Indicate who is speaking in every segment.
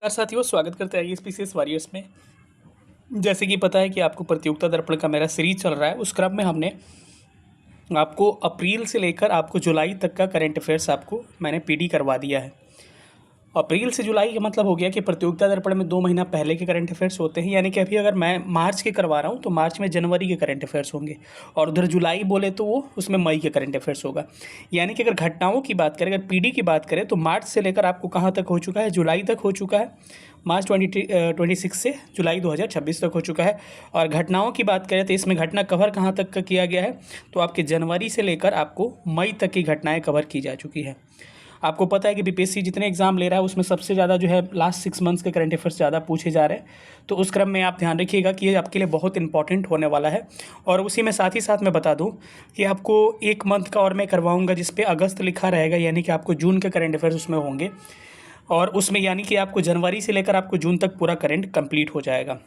Speaker 1: साथियों, स्वागत करते हैं आईएएस वॉरियर्स में। जैसे कि पता है कि आपको प्रतियोगिता दर्पण का मेरा सीरीज चल रहा है। उस क्रम में हमने आपको अप्रैल से लेकर आपको जुलाई तक का करंट अफेयर्स आपको मैंने पीडी करवा दिया है। अप्रैल से जुलाई का मतलब हो गया कि प्रतियोगिता दर्पण में 2 महीना पहले के करंट अफेयर्स होते हैं, यानी कि अभी अगर मैं मार्च के करवा रहा हूँ तो मार्च में जनवरी के करंट अफेयर्स होंगे, और उधर जुलाई बोले तो वो उसमें मई के करंट अफेयर्स होगा। यानी कि अगर घटनाओं की बात करें, अगर पीडी की बात करें तो मार्च से लेकर आपको कहाँ तक हो चुका है, जुलाई तक हो चुका है। मार्च 2026 से जुलाई 2026 तक हो चुका है। और घटनाओं की बात करें तो इसमें घटना कवर कहाँ तक का किया गया है, तो आपके जनवरी से लेकर आपको मई तक की घटनाएं कवर की जा चुकी है। आपको पता है कि बीपीएससी जितने एग्जाम ले रहा है उसमें सबसे ज़्यादा जो है लास्ट 6 मंथ्स के करंट अफेयर्स ज़्यादा पूछे जा रहे हैं। तो उस क्रम में आप ध्यान रखिएगा कि ये आपके लिए बहुत इंपॉर्टेंट होने वाला है। और उसी में साथ ही साथ मैं बता दूं कि आपको 1 मंथ का और मैं करवाऊंगा जिस पे अगस्त लिखा रहेगा, यानी कि आपको जून के करंट अफेयर्स उसमें होंगे। और उसमें यानी कि आपको जनवरी से लेकर आपको जून तक पूरा करंट कंप्लीट हो जाएगा।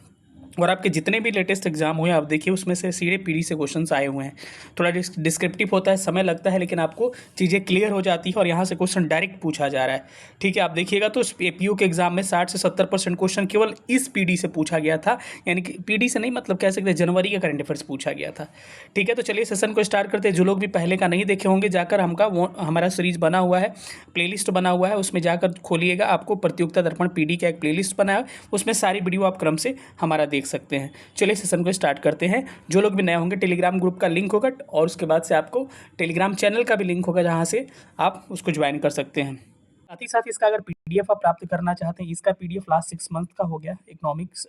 Speaker 1: और आपके जितने भी लेटेस्ट एग्जाम हुए आप देखिए उसमें से सीधे पीडी से क्वेश्चंस आए हुए हैं। थोड़ा डिस्क्रिप्टिव होता है, समय लगता है, लेकिन आपको चीज़ें क्लियर हो जाती है और यहाँ से क्वेश्चन डायरेक्ट पूछा जा रहा है। ठीक है, आप देखिएगा तो एपीयू के एग्जाम में 60 से 70% क्वेश्चन केवल इस पीडी से पूछा गया था। यानी कि पीडी से नहीं, मतलब कह सकते हैं जनवरी का करंट अफेयर्स पूछा गया था। ठीक है, तो चलिए सेशन को स्टार्ट करते हैं। जो लोग भी पहले का नहीं देखे होंगे जाकर हमारा सीरीज बना हुआ है, प्लेलिस्ट बना हुआ है, उसमें जाकर खोलिएगा। आपको प्रतियोगिता दर्पण पीडी का एक प्लेलिस्ट बना है, उसमें सारी वीडियो आप क्रम से हमारा देख सकते हैं। चलिए सेशन को स्टार्ट करते हैं। जो लोग भी नए होंगे, टेलीग्राम ग्रुप का लिंक होगा और उसके बाद से आपको टेलीग्राम चैनल का भी लिंक होगा, जहां से आप उसको ज्वाइन कर सकते हैं। साथ ही साथ इसका अगर पीडीएफ आप प्राप्त करना चाहते हैं, इसका पीडीएफ लास्ट 6 मंथ का हो गया, इकोनॉमिक्स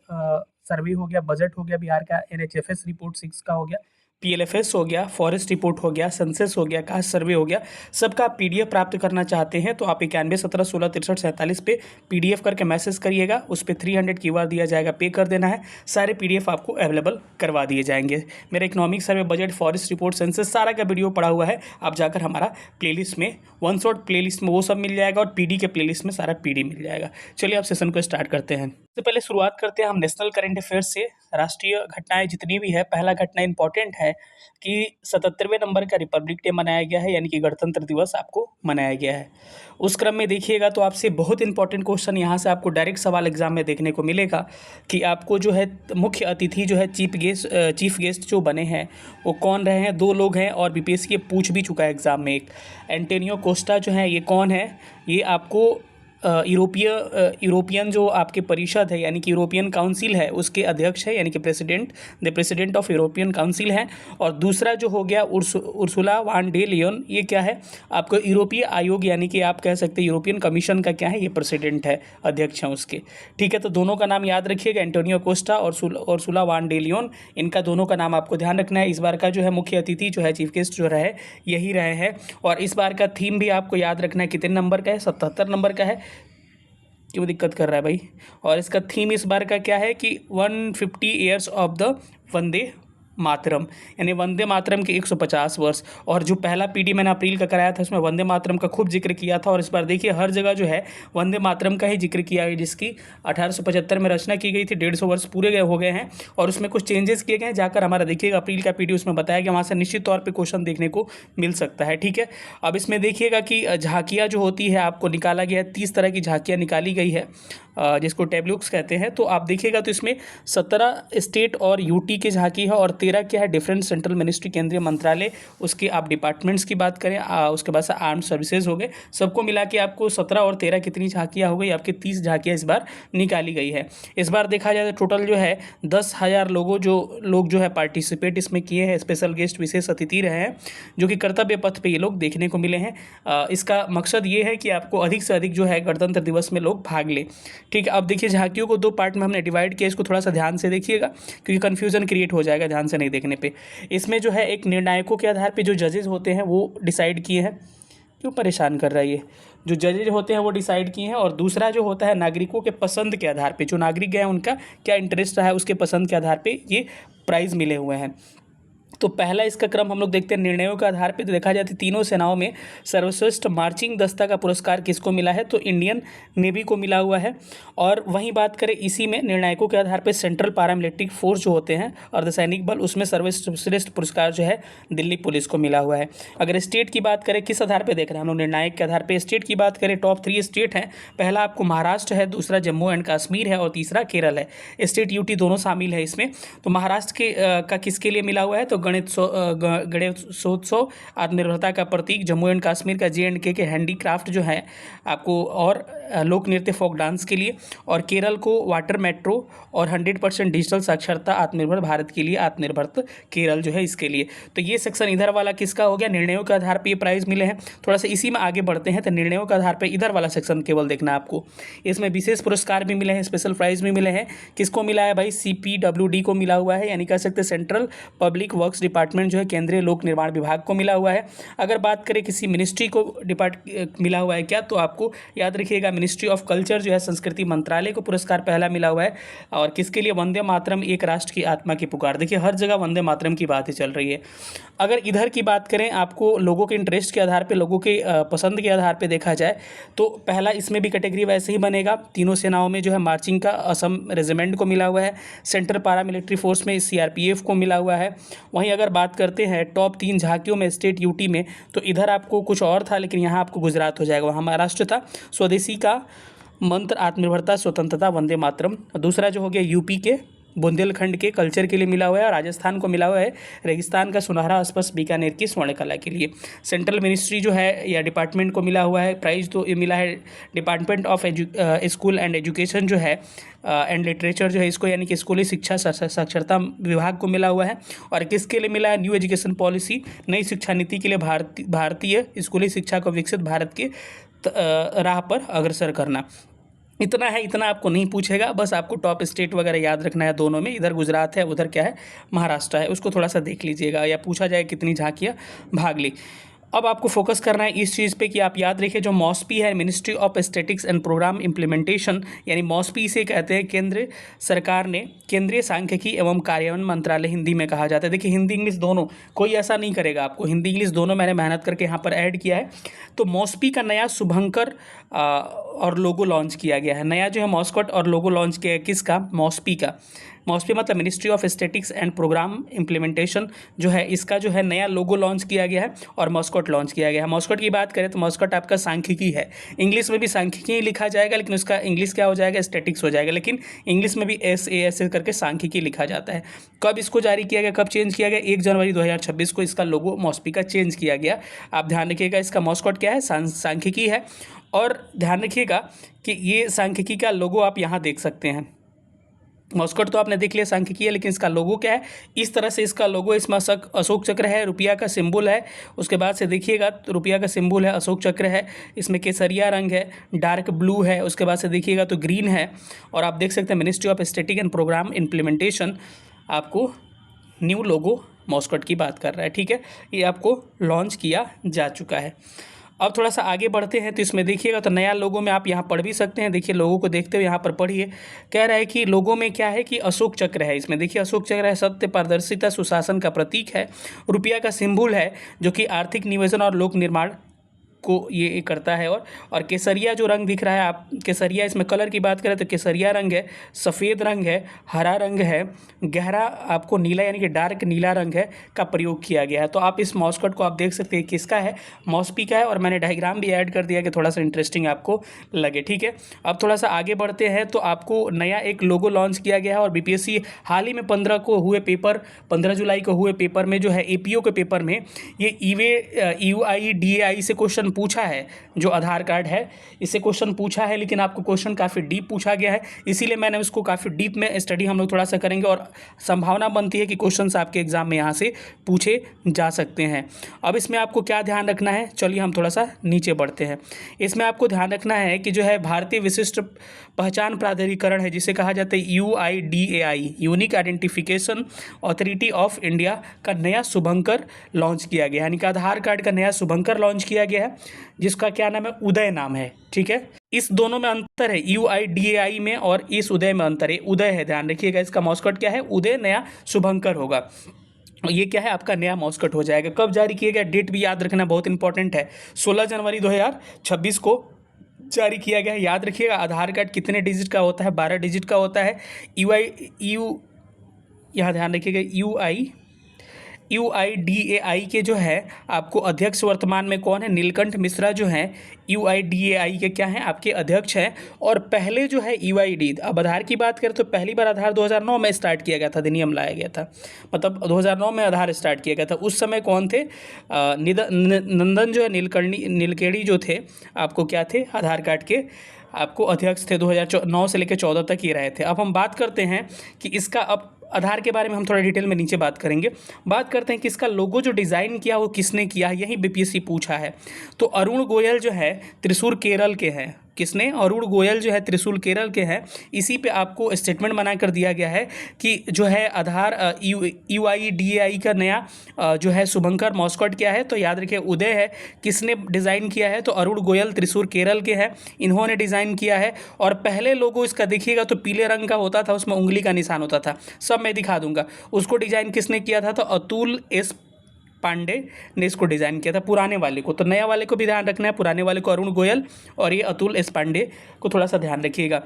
Speaker 1: सर्वे हो गया, बजट हो गया बिहार का, एनएचएफएस रिपोर्ट 6 का हो गया, पीएलएफएस हो गया, फॉरेस्ट रिपोर्ट हो गया, सेंसस हो गया, कास्ट सर्वे हो गया, सबका आप पीडीएफ प्राप्त करना चाहते हैं तो आप 9117166347 पे पीडीएफ करके मैसेज करिएगा। उस पर 300 क्यूआर दिया जाएगा, पे कर देना है। सारे पीडीएफ आपको अवेलेबल करवा दिए जाएंगे। मेरा economic survey, budget, forest report, census सारा का वीडियो पड़ा हुआ है। आप जाकर हमारा प्लेलिस्ट में वन शॉट प्लेलिस्ट में वो सब मिल जाएगा और पीडी के प्लेलिस्ट में सारा पीडी मिल जाएगा। चलिए आप सेशन को स्टार्ट करते हैं। सबसे पहले शुरुआत करते हैं हम नेशनल करंट अफेयर्स से। राष्ट्रीय घटनाएं जितनी भी है, पहला घटना इंपॉर्टेंट है कि 77वें नंबर का रिपब्लिक डे मनाया गया है, यानी कि गणतंत्र दिवस आपको मनाया गया है। उस क्रम में देखिएगा तो आपसे बहुत इंपॉर्टेंट क्वेश्चन यहाँ से आपको डायरेक्ट सवाल एग्जाम में देखने को मिलेगा कि आपको जो है मुख्य अतिथि जो है चीफ गेस्ट जो बने हैं वो कौन रहे हैं। 2 लोग हैं और बीपीएससी पूछ भी चुका है एग्जाम में। एक एंटोनियो कोस्टा जो है, ये कौन है? ये आपको यूरोपियन जो आपके परिषद है, यानी कि यूरोपियन काउंसिल है, उसके अध्यक्ष है, यानी कि प्रेसिडेंट ऑफ यूरोपियन काउंसिल है। और दूसरा जो हो गया उर्सुला वान डे लियोन, ये क्या है? आपको यूरोपीय आयोग, यानी कि आप कह सकते हैं यूरोपियन कमीशन का क्या है, ये प्रेसिडेंट है, अध्यक्ष हैं उसके। ठीक है, तो दोनों का नाम याद रखिएगा, एंटोनियो कोस्टा और उर्सुला वान डे लियोन, इनका दोनों का नाम आपको ध्यान रखना है। इस बार का जो है मुख्य अतिथि जो है, चीफ गेस्ट जो रहे, यही रहे हैं। और इस बार का थीम भी आपको याद रखना है, कितने नंबर का है? 77 नंबर का है। क्यों दिक्कत कर रहा है भाई? और इसका थीम इस बार का क्या है कि 150 years of the Vande Mataram, यानी वंदे मातरम के 150 वर्ष। और जो पहला पीडी मैंने अप्रैल का कराया था उसमें वंदे मातरम का खूब जिक्र किया था, और इस बार देखिए हर जगह जो है वंदे मातरम का ही जिक्र किया गया, जिसकी 1875 में रचना की गई थी। 150 वर्ष पूरे हो गए हैं और उसमें कुछ चेंजेस किए गए हैं। जाकर हमारा देखिएगा अप्रैल का पीडी, उसमें बताया गया, वहाँ से निश्चित तौर पर क्वेश्चन देखने को मिल सकता है। ठीक है, अब इसमें देखिएगा कि झांकियाँ जो होती है आपको निकाला गया है, 30 तरह की झांकियाँ निकाली गई है, जिसको टेबलुक्स कहते हैं। तो आप देखिएगा तो इसमें 17 स्टेट और यूटी की झांकी है, और 13 क्या है, डिफरेंट सेंट्रल मिनिस्ट्री, केंद्रीय मंत्रालय, उसके आप डिपार्टमेंट्स की बात करें, उसके बाद से आर्म सर्विसेज हो गए, सबको मिला के आपको 17 और 13 कितनी झांकियाँ हो गई? आपकी 30 झांकियाँ इस बार निकाली गई है। इस बार देखा जाए तो टोटल जो है 10,000 लोग जो है पार्टिसिपेट इसमें किए हैं। स्पेशल गेस्ट, विशेष अतिथि रहे हैं, जो कि कर्तव्य पथ पे ये लोग देखने को मिले हैं। इसका मकसद ये है कि आपको अधिक से अधिक जो है गणतंत्र दिवस में लोग भाग लें। ठीक है, अब देखिए झांकियों को 2 पार्ट में हमने डिवाइड किया, इसको थोड़ा सा ध्यान से देखिएगा क्योंकि कन्फ्यूजन क्रिएट हो जाएगा ध्यान से नहीं देखने पे। इसमें जो है एक निर्णायकों के आधार पे जो जजेस होते हैं वो डिसाइड किए हैं। क्यों परेशान कर रहा है ये? जो जजेज होते हैं वो डिसाइड किए हैं, और दूसरा जो होता है नागरिकों के पसंद के आधार पे, जो नागरिक गए उनका क्या इंटरेस्ट रहा है उसके पसंद के आधार पे ये प्राइज़ मिले हुए हैं। तो पहला इसका क्रम हम लोग देखते हैं निर्णयों के आधार पे। तो देखा जाए तो तीनों सेनाओं में सर्वश्रेष्ठ मार्चिंग दस्ता का पुरस्कार किसको मिला है, तो इंडियन नेवी को मिला हुआ है। और वहीं बात करें इसी में निर्णायकों के आधार पे सेंट्रल पारामिलिट्री फोर्स जो होते हैं अर्धसैनिक बल, उसमें सर्वश्रेष्ठ पुरस्कार जो है दिल्ली पुलिस को मिला हुआ है। अगर स्टेट की बात करें किस आधार पर देख रहे हैं हम लोग निर्णायक के आधार पर, स्टेट की बात करें टॉप 3 स्टेट हैं। पहला आपको महाराष्ट्र है, दूसरा जम्मू एंड कश्मीर है और तीसरा केरल है। स्टेट यूटी दोनों शामिल है इसमें। तो महाराष्ट्र के का किसके लिए मिला हुआ है, तो गणेशोत्सव आत्मनिर्भरता का प्रतीक, जम्मू एंड कश्मीर का JNK के हैंडीक्राफ्ट जो है आपको, और लोक नृत्य फोक डांस के लिए, और केरल को वाटर मेट्रो और 100% डिजिटल साक्षरता आत्मनिर्भर भारत के लिए, आत्मनिर्भर केरल जो है इसके लिए। तो ये सेक्शन इधर वाला किसका हो गया, निर्णयों के आधार पर ये प्राइज़ मिले हैं। थोड़ा सा इसी में आगे बढ़ते हैं। तो निर्णयों के आधार पर इधर वाला सेक्शन केवल देखना आपको। इसमें विशेष पुरस्कार भी मिले हैं, स्पेशल प्राइज़ भी मिले हैं। किसको मिला है भाई, CPWD को मिला हुआ है, यानी कह सकते हैं सेंट्रल पब्लिक वर्क्स डिपार्टमेंट जो है केंद्रीय लोक निर्माण विभाग को मिला हुआ है। अगर बात करें किसी मिनिस्ट्री को मिला हुआ है क्या, तो आपको याद रखिएगा मिनिस्ट्री ऑफ कल्चर जो है संस्कृति मंत्रालय को पुरस्कार पहला मिला हुआ है। और किसके लिए, वंदे मातरम एक राष्ट्र की आत्मा की पुकार। देखिए हर जगह वंदे मातरम की बात ही चल रही है। अगर इधर की बात करें आपको लोगों के इंटरेस्ट के आधार पर, लोगों के पसंद के आधार पर देखा जाए तो पहला इसमें भी कैटेगरी वैसे ही बनेगा। तीनों सेनाओं में जो है मार्चिंग का असम रेजिमेंट को मिला हुआ है, सेंट्रल पारामिलिट्री फोर्स में CRPF को मिला हुआ है। वहीं अगर बात करते हैं टॉप 3 झांकियों में स्टेट यूटी में, तो इधर आपको कुछ और था, लेकिन यहाँ आपको गुजरात हो जाएगा। वहाँ महाराष्ट्र था, स्वदेशी का मंत्र, आत्मनिर्भरता, स्वतंत्रता, वंदे मातरम। दूसरा जो हो गया यूपी के बुंदेलखंड के कल्चर के लिए मिला हुआ है, और राजस्थान को मिला हुआ है रेगिस्तान का सुनहरा स्पर्श बीकानेर की स्वर्ण कला के लिए। सेंट्रल मिनिस्ट्री जो है या डिपार्टमेंट को मिला हुआ है प्राइज़, तो ये मिला है department of school and education जो है एंड लिटरेचर जो है इसको, यानी कि स्कूली शिक्षा साक्षरता विभाग को मिला हुआ है। और किसके लिए मिला है, न्यू एजुकेशन पॉलिसी, नई शिक्षा नीति के लिए भारतीय स्कूली शिक्षा को विकसित भारत के राह पर अग्रसर करना। इतना है, इतना आपको नहीं पूछेगा, बस आपको टॉप स्टेट वगैरह याद रखना है दोनों में। इधर गुजरात है, उधर क्या है महाराष्ट्र है, उसको थोड़ा सा देख लीजिएगा, या पूछा जाए कितनी झांकियाँ भाग ली। अब आपको फोकस करना है इस चीज़ पे कि आप याद रखिए जो मॉस्पी है, ministry of statistics and programme implementation, यानी मॉस्पी इसे कहते हैं, केंद्र सरकार ने केंद्रीय सांख्यिकी एवं कार्यान्वयन मंत्रालय हिंदी में कहा जाता है। देखिए हिंदी इंग्लिश दोनों, कोई ऐसा नहीं करेगा आपको, हिंदी इंग्लिश दोनों मैंने मेहनत करके यहाँ पर ऐड किया है। तो मॉस्पी का नया शुभंकर और लोगो लॉन्च किया गया है। नया जो है मॉस्कट और लोगो लॉन्च किया है किसका, मॉस्पी का। मॉस्पी मतलब ministry of statistics and programme implementation जो है, इसका जो है नया लोगो लॉन्च किया गया है और मॉस्कट लॉन्च किया गया है। मॉस्कट की बात करें तो मॉस्कट आपका सांख्यिकी है, इंग्लिश में भी सांख्यिकी ही लिखा जाएगा, लेकिन उसका इंग्लिश क्या हो जाएगा, स्टैटिक्स हो जाएगा, लेकिन इंग्लिश में भी SAS करके सांख्यिकी लिखा जाता है। कब इसको जारी किया गया, कब चेंज किया गया, 1 जनवरी 2026 को इसका लोगो मॉस्पी का चेंज किया गया। आप ध्यान रखिएगा, इसका मॉस्कट क्या है, सांख्यिकी है। और ध्यान रखिएगा कि ये सांख्यिकी का लोगो आप यहाँ देख सकते हैं। मॉस्कट तो आपने देख लिया सांख्यिकी है, लेकिन इसका लोगो क्या है, इस तरह से इसका लोगो, इसमें अशोक चक्र है, रुपया का सिंबल है। उसके बाद से देखिएगा तो रुपया का सिंबल है, अशोक चक्र है, इसमें केसरिया रंग है, डार्क ब्लू है। उसके बाद से देखिएगा तो ग्रीन है। और आप देख सकते हैं ministry of statistics and programme implementation आपको न्यू लोगो मॉस्कट की बात कर रहा है। ठीक है, ये आपको लॉन्च किया जा चुका है। अब थोड़ा सा आगे बढ़ते हैं तो इसमें देखिएगा तो नया लोगों में आप यहाँ पढ़ भी सकते हैं। देखिए लोगों को देखते हुए यहाँ पर पढ़िए, कह रहा है कि लोगों में क्या है कि अशोक चक्र है। इसमें देखिए अशोक चक्र है, सत्य, पारदर्शिता, सुशासन का प्रतीक है। रुपया का सिंबल है जो कि आर्थिक नियोजन और लोक निर्माण को ये करता है। और केसरिया जो रंग दिख रहा है, आप केसरिया, इसमें कलर की बात करें तो केसरिया रंग है, सफ़ेद रंग है, हरा रंग है, गहरा आपको नीला यानी कि डार्क नीला रंग है का प्रयोग किया गया है। तो आप इस मॉस्कट को आप देख सकते हैं किसका है, मॉस्पी का है। और मैंने डायग्राम भी ऐड कर दिया कि थोड़ा सा इंटरेस्टिंग आपको लगे। ठीक है, अब थोड़ा सा आगे बढ़ते हैं तो आपको नया एक लोगो लॉन्च किया गया है। और BPSC हाल ही में 15 जुलाई को हुए पेपर में जो है APO के पेपर में ये EUI DAI से क्वेश्चन पूछा है। जो आधार कार्ड है इससे क्वेश्चन पूछा है, लेकिन आपको क्वेश्चन काफ़ी डीप पूछा गया है, इसीलिए मैंने उसको काफ़ी डीप में स्टडी हम लोग थोड़ा सा करेंगे। और संभावना बनती है कि क्वेश्चंस आपके एग्जाम में यहाँ से पूछे जा सकते हैं। अब इसमें आपको क्या ध्यान रखना है, चलिए हम थोड़ा सा नीचे बढ़ते हैं। इसमें आपको ध्यान रखना है कि जो है भारतीय विशिष्ट पहचान प्राधिकरण है, जिसे कहा जाता है UIDAI, unique identification authority of India का नया शुभंकर लॉन्च किया गया, यानी कि आधार कार्ड का नया शुभंकर लॉन्च किया गया है, जिसका क्या नाम है, उदय नाम है। ठीक है, इस दोनों में अंतर है, UIDAI में और इस उदय में अंतर है। उदय है, ध्यान रखिएगा, इसका मॉस्कट क्या है, उदय, नया शुभंकर होगा। ये क्या है, आपका नया मॉस्कट हो जाएगा। कब जारी किया गया, डेट भी याद रखना बहुत इंपॉर्टेंट है, 16 जनवरी 2026 को जारी किया गया है। याद रखिएगा। आधार कार्ड कितने डिजिट का होता है, 12 डिजिट का होता है। यहाँ ध्यान रखिएगा, UIDAI के जो है आपको अध्यक्ष वर्तमान में कौन है, नीलकंठ मिश्रा जो हैं UIDAI के क्या हैं, आपके अध्यक्ष हैं। और पहले जो है UID, अब आधार की बात करें तो पहली बार आधार 2009 में स्टार्ट किया गया था, अधिनियम लाया गया था, मतलब 2009 में आधार स्टार्ट किया गया था। उस समय कौन थे, नंदन जो है नीलकेणी जो थे, आपको क्या थे, आधार कार्ड के आपको अध्यक्ष थे। 2009 से लेकर 14 तक ये रहे थे। अब हम बात करते हैं कि इसका, अब आधार के बारे में हम थोड़ा डिटेल में नीचे बात करेंगे। बात करते हैं कि इसका लोगो जो डिज़ाइन किया वो किसने किया है, यही BPSC पूछा है। तो अरुण गोयल जो है त्रिशूर केरल के हैं। किसने, अरुण गोयल जो है त्रिशूल केरल के हैं। इसी पे आपको स्टेटमेंट बनाकर दिया गया है कि जो है आधार UIDAI का नया जो है शुभंकर मॉस्कट क्या है, तो याद रखिए उदय है। किसने डिज़ाइन किया है, तो अरुण गोयल त्रिशूर केरल के हैं, इन्होंने डिज़ाइन किया है। और पहले लोगो इसका देखिएगा तो पीले रंग का होता था, उसमें उंगली का निशान होता था, सब मैं दिखा दूंगा। उसको डिज़ाइन किसने किया था, तो अतुल एस पांडे ने इसको डिज़ाइन किया था, पुराने वाले को। तो नया वाले को भी ध्यान रखना है, पुराने वाले को अरुण गोयल और ये अतुल एस पांडे को थोड़ा सा ध्यान रखिएगा।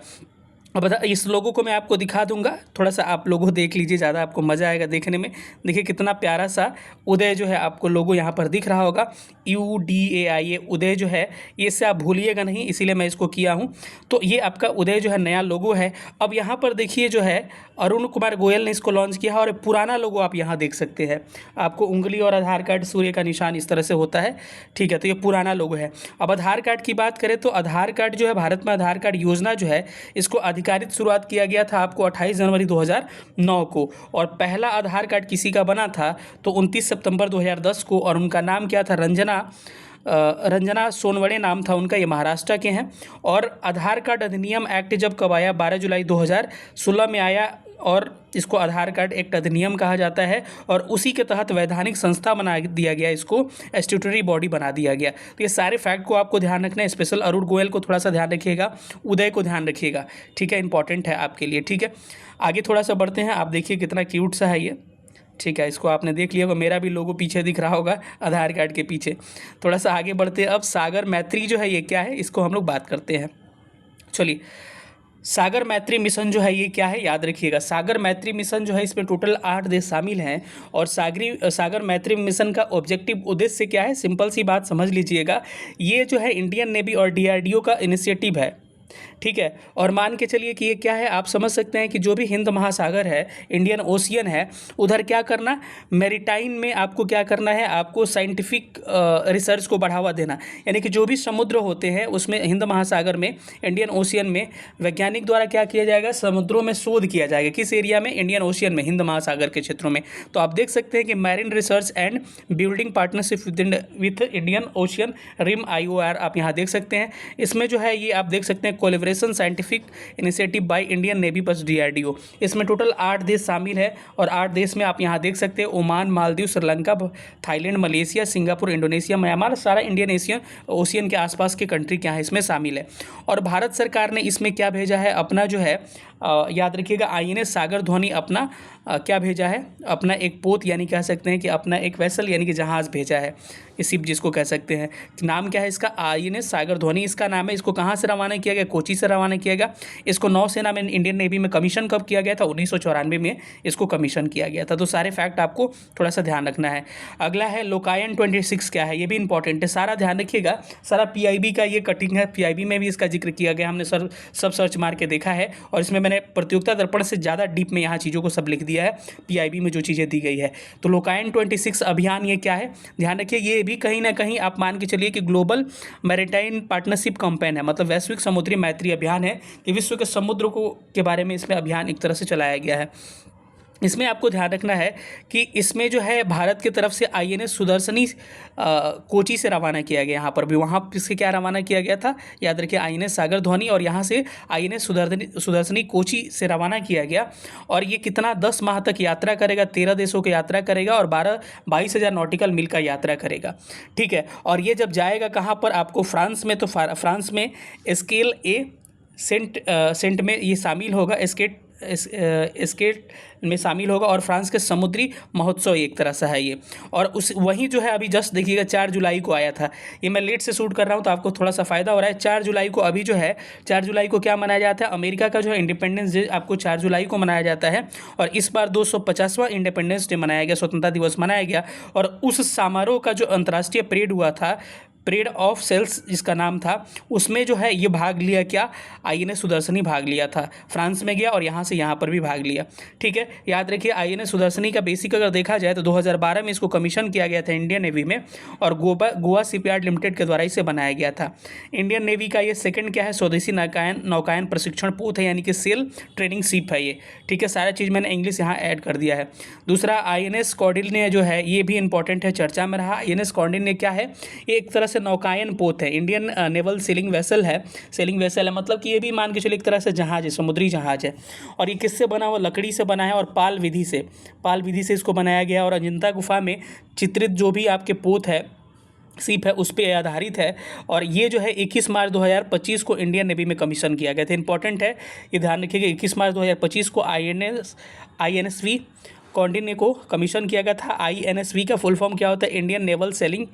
Speaker 1: अब इस लोगों को मैं आपको दिखा दूंगा, थोड़ा सा आप लोगों देख लीजिए, ज़्यादा आपको मज़ा आएगा देखने में। देखिए कितना प्यारा सा उदय जो है आपको लोगो यहाँ पर दिख रहा होगा, UDAI, ये उदय जो है, ये से आप भूलिएगा नहीं, इसीलिए मैं इसको किया हूँ। तो ये आपका उदय जो है नया लोगो है। अब यहाँ पर देखिए जो है अरुण कुमार गोयल ने इसको लॉन्च किया है, और पुराना लोगो आप यहाँ देख सकते हैं, आपको उंगली और आधार कार्ड सूर्य का निशान इस तरह से होता है, ठीक है। तो ये पुराना लोगो है। अब आधार कार्ड की बात करें तो आधार कार्ड जो है, भारत में आधार कार्ड योजना जो है, इसको अधिकारित शुरुआत किया गया था आपको 28 जनवरी 2009 को। और पहला आधार कार्ड किसी का बना था तो 29 सितंबर 2010 को, और उनका नाम क्या था, रंजना सोनवड़े नाम था उनका, ये महाराष्ट्र के हैं। और आधार कार्ड अधिनियम एक्ट जब कब आया, 12 जुलाई 2016 में आया, और इसको आधार कार्ड एक्ट अधिनियम कहा जाता है। और उसी के तहत वैधानिक संस्था बना दिया गया, इसको स्टैट्यूटरी बॉडी बना दिया गया। तो ये सारे फैक्ट को आपको ध्यान रखना है। स्पेशल अरुण गोयल को थोड़ा सा ध्यान रखिएगा, उदय को ध्यान रखिएगा, ठीक है, इंपॉर्टेंट है आपके लिए, ठीक है। आगे थोड़ा सा बढ़ते हैं। आप देखिए कितना क्यूट सा है ये, ठीक है, इसको आपने देख लिया होगा, मेरा भी लोगो पीछे दिख रहा होगा आधार कार्ड के पीछे। थोड़ा सा आगे बढ़ते हैं। अब सागर मैत्री जो है ये क्या है, इसको हम लोग बात करते हैं। चलिए, सागर मैत्री मिशन जो है ये क्या है, याद रखिएगा। सागर मैत्री मिशन जो है, इसमें टोटल 8 देश शामिल हैं। और सागर मैत्री मिशन का ऑब्जेक्टिव, उद्देश्य क्या है, सिंपल सी बात समझ लीजिएगा। ये जो है इंडियन नेवी और DRDO का इनिशिएटिव है, ठीक है। और मान के चलिए कि ये क्या है, आप समझ सकते हैं कि जो भी हिंद महासागर है, इंडियन ओशियन है, उधर क्या करना, मैरीटाइम में आपको क्या करना है, आपको साइंटिफिक रिसर्च को बढ़ावा देना। यानी कि जो भी समुद्र होते हैं उसमें, हिंद महासागर में, इंडियन ओशियन में, वैज्ञानिक द्वारा क्या किया जाएगा, समुद्रों में शोध किया जाएगा। किस एरिया में, इंडियन ओशियन में, हिंद महासागर के क्षेत्रों में। तो आप देख सकते हैं कि marine research and building partnership with Indian Ocean Rim IOR, आप यहाँ देख सकते हैं। इसमें जो है ये आप देख सकते हैं collaboration scientific initiative by Indian navy plus DRDO। इसमें टोटल 8 देश शामिल है। और 8 देश में आप यहाँ देख सकते हैं Oman, Maldives, Sri Lanka, Thailand, Malaysia, Singapore, Indonesia, Myanmar, सारा इंडियन ओशियन के आसपास के कंट्री क्या है इसमें शामिल है। और भारत सरकार ने इसमें क्या भेजा है, अपना जो है याद रखिएगा INS सागर ध्वनि अपना क्या भेजा है, अपना एक पोत, यानी कह सकते हैं कि अपना एक वेसल यानी कि जहाज़ भेजा है, शिप जिसको कह सकते हैं। नाम क्या है इसका, INS सागर ध्वनि इसका नाम है। इसको कहाँ से रवाना किया गया, कोची से रवाना किया गया। इसको नौसेना में इंडियन नेवी में कमीशन कब किया गया था, 1994 में इसको कमीशन किया गया था। तो सारे फैक्ट आपको थोड़ा सा ध्यान रखना है। अगला है लोकायन 26 क्या है, ये भी इंपॉर्टेंट है, सारा ध्यान रखिएगा। सारा PIB का ये कटिंग है, PIB में भी इसका जिक्र किया गया, हमने सब सर्च मार के देखा है। और इसमें मैंने प्रतियोगिता दर्पण से ज़्यादा डीप में यहाँ चीज़ों को सब लिख दिया है, PIB में जो चीज़ें दी गई है। तो लोकायन 26 अभियान ये क्या है, ध्यान रखिए। ये भी कहीं ना कहीं आप मान के चलिए कि ग्लोबल मैरीटाइम पार्टनरशिप कैंपेन है, मतलब वैश्विक समुद्री मैत्री अभियान है कि विश्व के समुद्र को के बारे में इसमें अभियान एक तरह से चलाया गया है। इसमें आपको ध्यान रखना है कि इसमें जो है भारत की तरफ से INS सुदर्शनी कोची से रवाना किया गया। यहाँ पर भी वहाँ से क्या रवाना किया गया था, याद रखिए INS सागर ध्वनि, और यहाँ से INS सुदर्शनी कोची से रवाना किया गया। और ये कितना 10 माह तक यात्रा करेगा, 13 देशों की यात्रा करेगा और 22,000 नॉटिकल मील का यात्रा करेगा, ठीक है। और ये जब जाएगा कहाँ पर, आपको फ्रांस में, तो फ्रांस में सेंट में ये शामिल होगा, स्केट में शामिल होगा और फ्रांस के समुद्री महोत्सव एक तरह से है ये। और उस वहीं जो है अभी जस्ट देखिएगा 4 जुलाई को आया था, ये मैं लेट से शूट कर रहा हूँ तो आपको थोड़ा सा फ़ायदा हो रहा है। 4 जुलाई को अभी जो है 4 जुलाई को क्या मनाया जाता है, अमेरिका का जो है इंडिपेंडेंस डे आपको 4 जुलाई को मनाया जाता है। और इस बार 250वां इंडिपेंडेंस डे मनाया गया, स्वतंत्रता दिवस मनाया गया। और उस समारोह का जो अंतर्राष्ट्रीय परेड हुआ था, परेड ऑफ सेल्स जिसका नाम था, उसमें जो है ये भाग लिया क्या, आईएनएस सुदर्शनी भाग लिया था। फ्रांस में गया और यहाँ से यहाँ पर भी भाग लिया। ठीक है, याद रखिए आईएनएस सुदर्शनी का बेसिक अगर देखा जाए तो 2012 में इसको कमीशन किया गया था इंडियन नेवी में, और गोवा शिपयार्ड लिमिटेड के द्वारा इसे बनाया गया था। इंडियन नेवी का ये सेकंड क्या है, स्वदेशी नौकायन प्रशिक्षण पोत है, यानी कि सेल ट्रेनिंग शिप है ये। ठीक है, सारा चीज़ मैंने इंग्लिश यहाँ ऐड कर दिया है। दूसरा आईएनएस कौंडिन्य जो है ये भी इंपॉर्टेंट है, चर्चा में रहा। आईएनएस कौंडिन्य क्या है, ये एक तरह से नौकायन पोत है, इंडियन नेवल सेलिंग वेसल है। सेलिंग वेसल है मतलब कि ये भी मान के चलिए एक तरह से जहाज है, समुद्री जहाज है। और ये किससे बना हुआ, लकड़ी से बना है और पाल विधि से इसको बनाया गया। और अजंता गुफा में चित्रित जो भी आपके पोत है, सीप है, उस पर आधारित है। और ये जो है 21 मार्च 2025 को इंडियन नेवी में कमीशन किया गया था। इंपॉर्टेंट है, ये ध्यान रखिएगा, 21 मार्च 2025 को आईएनएसवी कौंडिन्य को कमीशन किया गया था। आईएनएसवी का फुल फॉर्म क्या होता है, इंडियन नेवल सेलिंग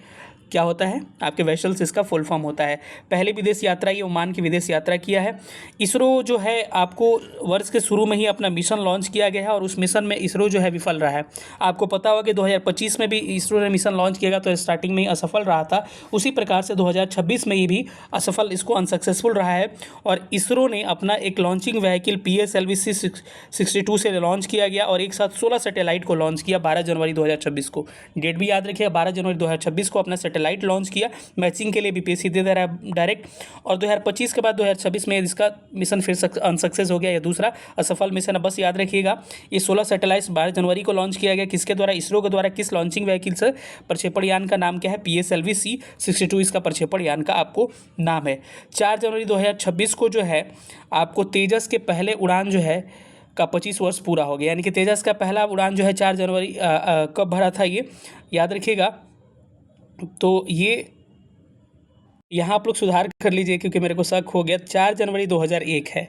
Speaker 1: क्या होता है, आपके वेसल्स इसका फुल फॉर्म होता है। पहले विदेश यात्रा ये ओमान की विदेश यात्रा किया है। इसरो जो है आपको वर्ष के शुरू में ही अपना मिशन लॉन्च किया गया है और उस मिशन में इसरो जो है विफल रहा है। आपको पता होगा कि 2025 में भी इसरो ने मिशन लॉन्च किया तो स्टार्टिंग में ही असफल रहा था। उसी प्रकार से 2026 में ये भी असफल, इसको अनसक्सेसफुल रहा है। और इसरो ने अपना एक लॉन्चिंग व्हीकल PSLV C-62 से लॉन्च किया गया और एक साथ 16 सैटेलाइट को लॉन्च किया 12 जनवरी 2026 को। डेट भी याद रखिएगा, 12 जनवरी 2026 को अपना सैटेलाइट लॉन्च किया। मैचिंग के लिए बीपीएससी दे दे रहा है डायरेक्ट। और 2025 के बाद 2026 में इसका मिशन फिर अनसक्सेस हो गया, यह दूसरा असफल मिशन है। बस याद रखिएगा ये 16 सैटेलाइट्स 12 जनवरी को लॉन्च किया गया। किसके द्वारा, इसरो के द्वारा। किस लॉन्चिंग व्हीकल से, प्रक्षेपण यान का नाम क्या है, PSLV C-62 इसका प्रक्षेपण यान का आपको नाम है। 4 जनवरी 2026 को जो है आपको तेजस के पहले उड़ान जो है का 25 वर्ष पूरा हो गया, यानी कि तेजस का पहला उड़ान जो है 4 जनवरी कब भरा था, ये याद रखिएगा। तो ये यहाँ आप लोग सुधार कर लीजिए क्योंकि मेरे को शक हो गया, 4 जनवरी 2001 है।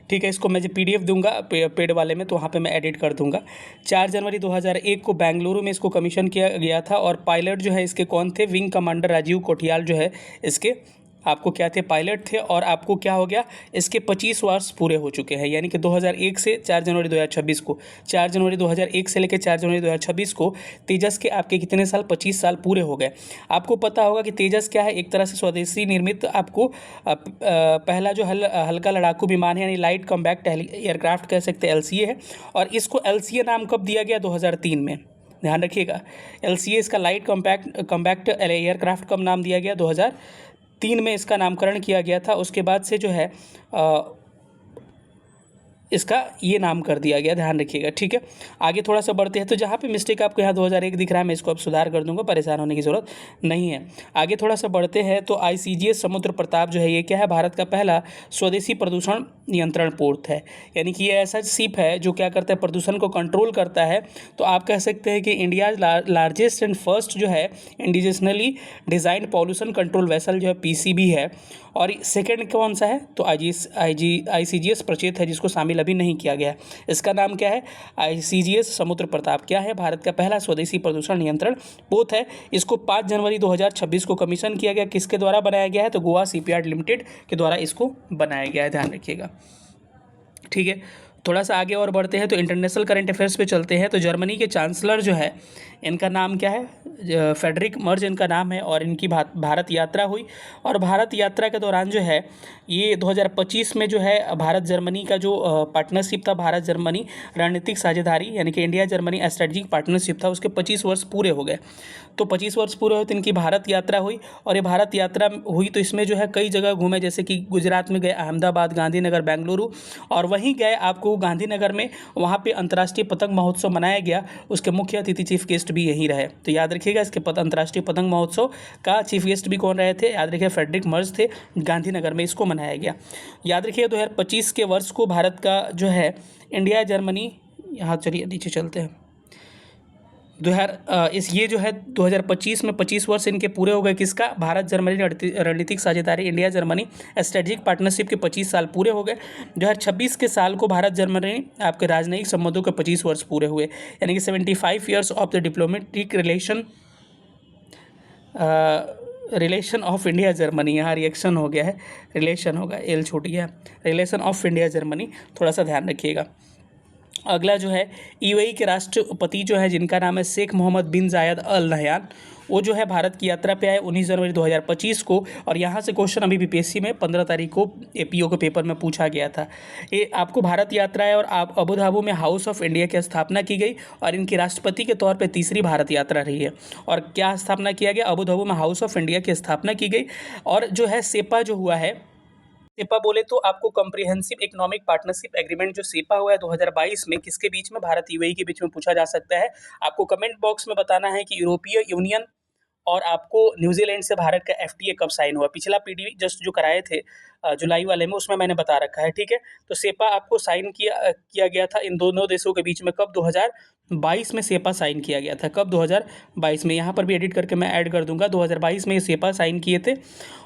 Speaker 1: ठीक है, इसको मैं जो PDF दूंगा पेड वाले में तो वहाँ पे मैं एडिट कर दूंगा। 4 जनवरी 2001 को बेंगलुरु में इसको कमीशन किया गया था। और पायलट जो है इसके कौन थे, विंग कमांडर राजीव कोठियाल जो है इसके आपको क्या थे, पायलट थे। और आपको क्या हो गया, इसके 25 वर्ष पूरे हो चुके हैं, यानी कि 2001 से 4 जनवरी 2026 को, 4 जनवरी 2001 से लेकर 4 जनवरी 2026 को तेजस के आपके कितने साल, 25 साल पूरे हो गए। आपको पता होगा कि तेजस क्या है, एक तरह से स्वदेशी निर्मित आपको पहला जो हल्का लड़ाकू विमान है, यानी लाइट कॉम्बैक्ट एयरक्राफ्ट कह सकते हैं, LCA है। और इसको LCA नाम कब दिया गया, 2003 में। ध्यान रखिएगा, LCA इसका लाइट कॉम्बैक्ट एयरक्राफ्ट कब नाम दिया गया, 2003 में इसका नामकरण किया गया था। उसके बाद से जो है इसका ये नाम कर दिया गया, ध्यान रखिएगा। ठीक है, आगे थोड़ा सा बढ़ते हैं। तो जहाँ पे मिस्टेक आपको यहाँ 2001 दिख रहा है, मैं इसको अब सुधार कर दूंगा, परेशान होने की ज़रूरत नहीं है। आगे थोड़ा सा बढ़ते हैं। तो ICGS समुद्र प्रताप जो है ये क्या है, भारत का पहला स्वदेशी प्रदूषण नियंत्रण पोत है, यानी कि ये ऐसा शिप है जो क्या करता है, प्रदूषण को कंट्रोल करता है। तो आप कह सकते हैं कि इंडिया लार्जेस्ट एंड फर्स्ट जो है indigenously design pollution control vessel जो है PCB है। और सेकंड कौन सा है, तो ICGS प्रचेत है, जिसको शामिल अभी नहीं किया गया है। इसका नाम क्या है, ICGS समुद्र प्रताप क्या है, भारत का पहला स्वदेशी प्रदूषण नियंत्रण पोत है। इसको 5 जनवरी 2026 को कमीशन किया गया। किसके द्वारा बनाया गया है, तो गोवा शिपयार्ड लिमिटेड के द्वारा इसको बनाया गया है, ध्यान रखिएगा। ठीक है, थोड़ा सा आगे और बढ़ते हैं तो इंटरनेशनल करंट अफेयर्स पे चलते हैं। तो जर्मनी के चांसलर जो है इनका नाम क्या है, फ्रेडरिक मर्ज इनका नाम है। और इनकी भारत यात्रा हुई। और भारत यात्रा के दौरान जो है ये 2025 में जो है भारत जर्मनी का जो पार्टनरशिप था, भारत जर्मनी रणनीतिक साझेदारी, यानी कि इंडिया जर्मनी स्ट्रेटेजिक पार्टनरशिप था, उसके 25 वर्ष पूरे हो गए। तो 25 वर्ष पूरे हुए तो इनकी भारत यात्रा हुई। और ये भारत यात्रा हुई तो इसमें जो है कई जगह घूमे, जैसे कि गुजरात में गए, अहमदाबाद, गांधीनगर, बेंगलुरु। और वहीं गए आपको गांधीनगर में, वहाँ पे अंतर्राष्ट्रीय पतंग महोत्सव मनाया गया। उसके मुख्य अतिथि चीफ गेस्ट भी यहीं रहे। तो याद रखिएगा इसके अंतर्राष्ट्रीय पतंग महोत्सव का चीफ गेस्ट भी कौन रहे थे, याद रखिए फ्रेडरिक मर्ज थे। गांधीनगर में इसको मनाया गया। याद रखिए 2025 के वर्ष को भारत का जो है इंडिया जर्मनी, यहाँ चलिए नीचे चलते हैं, ये जो है 2025 में 25 वर्ष इनके पूरे हो गए। किसका? भारत जर्मनी रणनीतिक साझेदारी, इंडिया जर्मनी स्ट्रेटेजिक पार्टनरशिप के 25 साल पूरे हो गए। 2026 के साल को भारत जर्मनी आपके राजनयिक संबंधों के 25 वर्ष पूरे हुए, यानी कि 75 years of the diplomatic relation of India Germany. यहाँ रिएक्शन हो गया है, रिलेशन होगा, एल छूट गया, रिलेशन ऑफ इंडिया जर्मनी, थोड़ा सा ध्यान रखिएगा। अगला जो है यूएई के राष्ट्रपति जो है जिनका नाम है शेख मोहम्मद बिन जायद अल नहयान, वो जो है भारत की यात्रा पे आए 19 जनवरी 2025 को। और यहाँ से क्वेश्चन अभी बीपीएससी में 15 तारीख को एपीओ के पेपर में पूछा गया था। ये आपको भारत यात्रा है और आप अबू धाबी में हाउस ऑफ इंडिया की स्थापना की गई और इनकी राष्ट्रपति के तौर पे तीसरी भारत यात्रा रही है। और क्या स्थापना किया गया? अबू धाबी में हाउस ऑफ इंडिया की स्थापना की गई। और जो है सेपा जो हुआ है, सेपा बोले तो आपको कॉम्प्रिहेंसिव इकोनॉमिक पार्टनरशिप एग्रीमेंट जो सेपा हुआ है 2022 में, किसके बीच में? भारत यूएई के बीच में पूछा जा सकता है। आपको कमेंट बॉक्स में बताना है कि यूरोपीय यूनियन और आपको न्यूजीलैंड से भारत का एफटीए कब साइन हुआ। पिछला पीडी जस्ट जो कराए थे जुलाई वाले में, उसमें मैंने बता रखा है, ठीक है। तो सेपा आपको साइन किया गया था इन दोनों देशों के बीच में कब? 2022 में सेपा साइन किया गया था। कब? 2022 में। यहाँ पर भी एडिट करके मैं ऐड कर दूंगा, 2022 में ये सेपा साइन किए थे।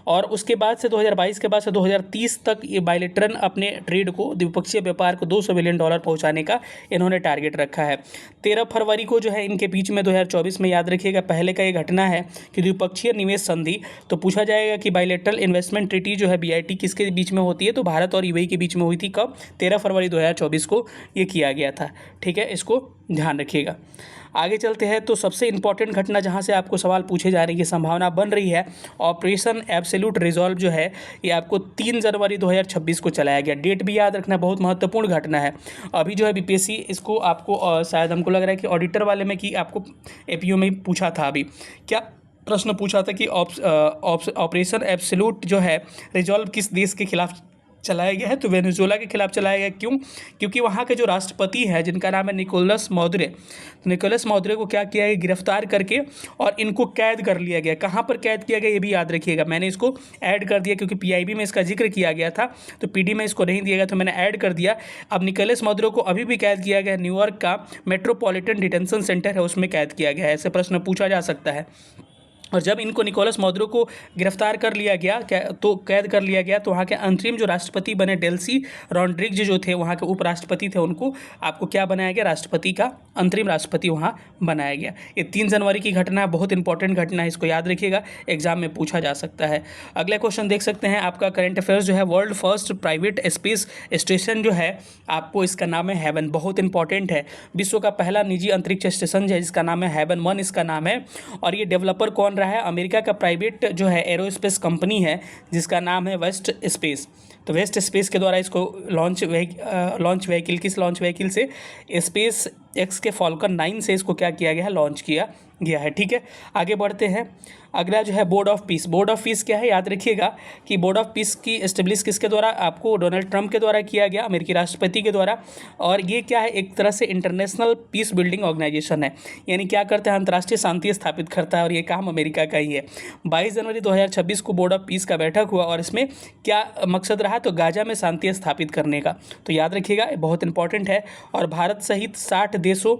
Speaker 1: और उसके बाद से 2022 के बाद से 2030 तक ये बायलेटरल अपने ट्रेड को, द्विपक्षीय व्यापार को $200 बिलियन पहुंचाने का इन्होंने टारगेट रखा है। 13 फरवरी को जो है इनके बीच में 2024 में, याद रखिएगा, पहले का ये घटना है कि द्विपक्षीय निवेश संधि। तो पूछा जाएगा कि बायलेटरल इन्वेस्टमेंट ट्रीटी जो है बीआईटी किसके बीच में होती है? तो भारत और यूएई के बीच में हुई थी। कब? 13 फरवरी 2024 को ये किया गया था, ठीक है, इसको ध्यान रखिएगा। आगे चलते हैं तो सबसे इंपॉर्टेंट घटना जहां से आपको सवाल पूछे जाने की संभावना बन रही है, ऑपरेशन एब्सोल्यूट रिजॉल्व जो है ये आपको 3 जनवरी 2026 को चलाया गया। डेट भी याद रखना, बहुत महत्वपूर्ण घटना है। अभी जो है बीपीएससी इसको आपको शायद हमको लग रहा है कि ऑडिटर वाले में कि आपको एपीओ में पूछा था। अभी क्या प्रश्न पूछा था कि ऑपरेशन एब्सोल्यूट जो है रिजॉल्व किस देश के खिलाफ चलाया गया है? तो वेनेजुएला के खिलाफ चलाया गया। क्यों? क्योंकि वहाँ के जो राष्ट्रपति है जिनका नाम है निकोलस मौदरे को क्या किया है? गिरफ्तार करके और इनको कैद कर लिया गया। कहाँ पर कैद किया गया ये भी याद रखिएगा। मैंने इसको ऐड कर दिया क्योंकि पीआईबी में इसका जिक्र किया गया था, तो पीडी में इसको नहीं दिया गया, तो मैंने ऐड कर दिया। अब निकोलस मौदरे को अभी भी कैद किया गया, न्यूयॉर्क का मेट्रोपॉलिटन डिटेंशन सेंटर है उसमें कैद किया गया है। ऐसे प्रश्न पूछा जा सकता है। और जब इनको निकोलस मौदरो को गिरफ्तार कर लिया गया, तो कैद कर लिया गया, तो वहाँ के अंतरिम जो राष्ट्रपति बने डेल्सी रॉड्रिग्ज जो थे, वहाँ के उपराष्ट्रपति थे, उनको आपको क्या बनाया गया? राष्ट्रपति का अंतरिम राष्ट्रपति वहाँ बनाया गया। ये 3 जनवरी की घटना है, बहुत इंपॉर्टेंट घटना है, इसको याद रखिएगा, एग्जाम में पूछा जा सकता है। अगला क्वेश्चन देख सकते हैं आपका करंट अफेयर्स जो है, world first private space station जो है आपको इसका नाम है हेवन, बहुत इंपॉर्टेंट है। विश्व का पहला निजी अंतरिक्ष स्टेशन है जिसका नाम है हेवन 1 इसका नाम है। और ये डेवलपर कौन रहा है? अमेरिका का प्राइवेट जो है एरोस्पेस कंपनी है जिसका नाम है वेस्ट स्पेस। तो वेस्ट स्पेस के द्वारा इसको लॉन्च व्हीकल किस लॉन्च व्हीकल से? स्पेस एक्स के फॉल्कन 9 से इसको क्या किया गया है? लॉन्च किया गया है, ठीक है। आगे बढ़ते हैं। अगला जो है board of peace. Board of peace क्या है? याद रखिएगा कि बोर्ड ऑफ पीस की एस्टेब्लिश किसके द्वारा? आपको डोनाल्ड ट्रंप के द्वारा किया गया, अमेरिकी राष्ट्रपति के द्वारा। और ये क्या है? एक तरह से इंटरनेशनल पीस बिल्डिंग ऑर्गेनाइजेशन है, यानी क्या करता है? अंतर्राष्ट्रीय शांति स्थापित करता है, और ये काम अमेरिका का ही है। 22 जनवरी 2026 को बोर्ड ऑफ पीस का बैठक हुआ और इसमें क्या मकसद रहा? तो गाजा में शांति स्थापित करने का। तो याद रखिएगा, बहुत इंपॉर्टेंट है। और भारत सहित 60 देशों,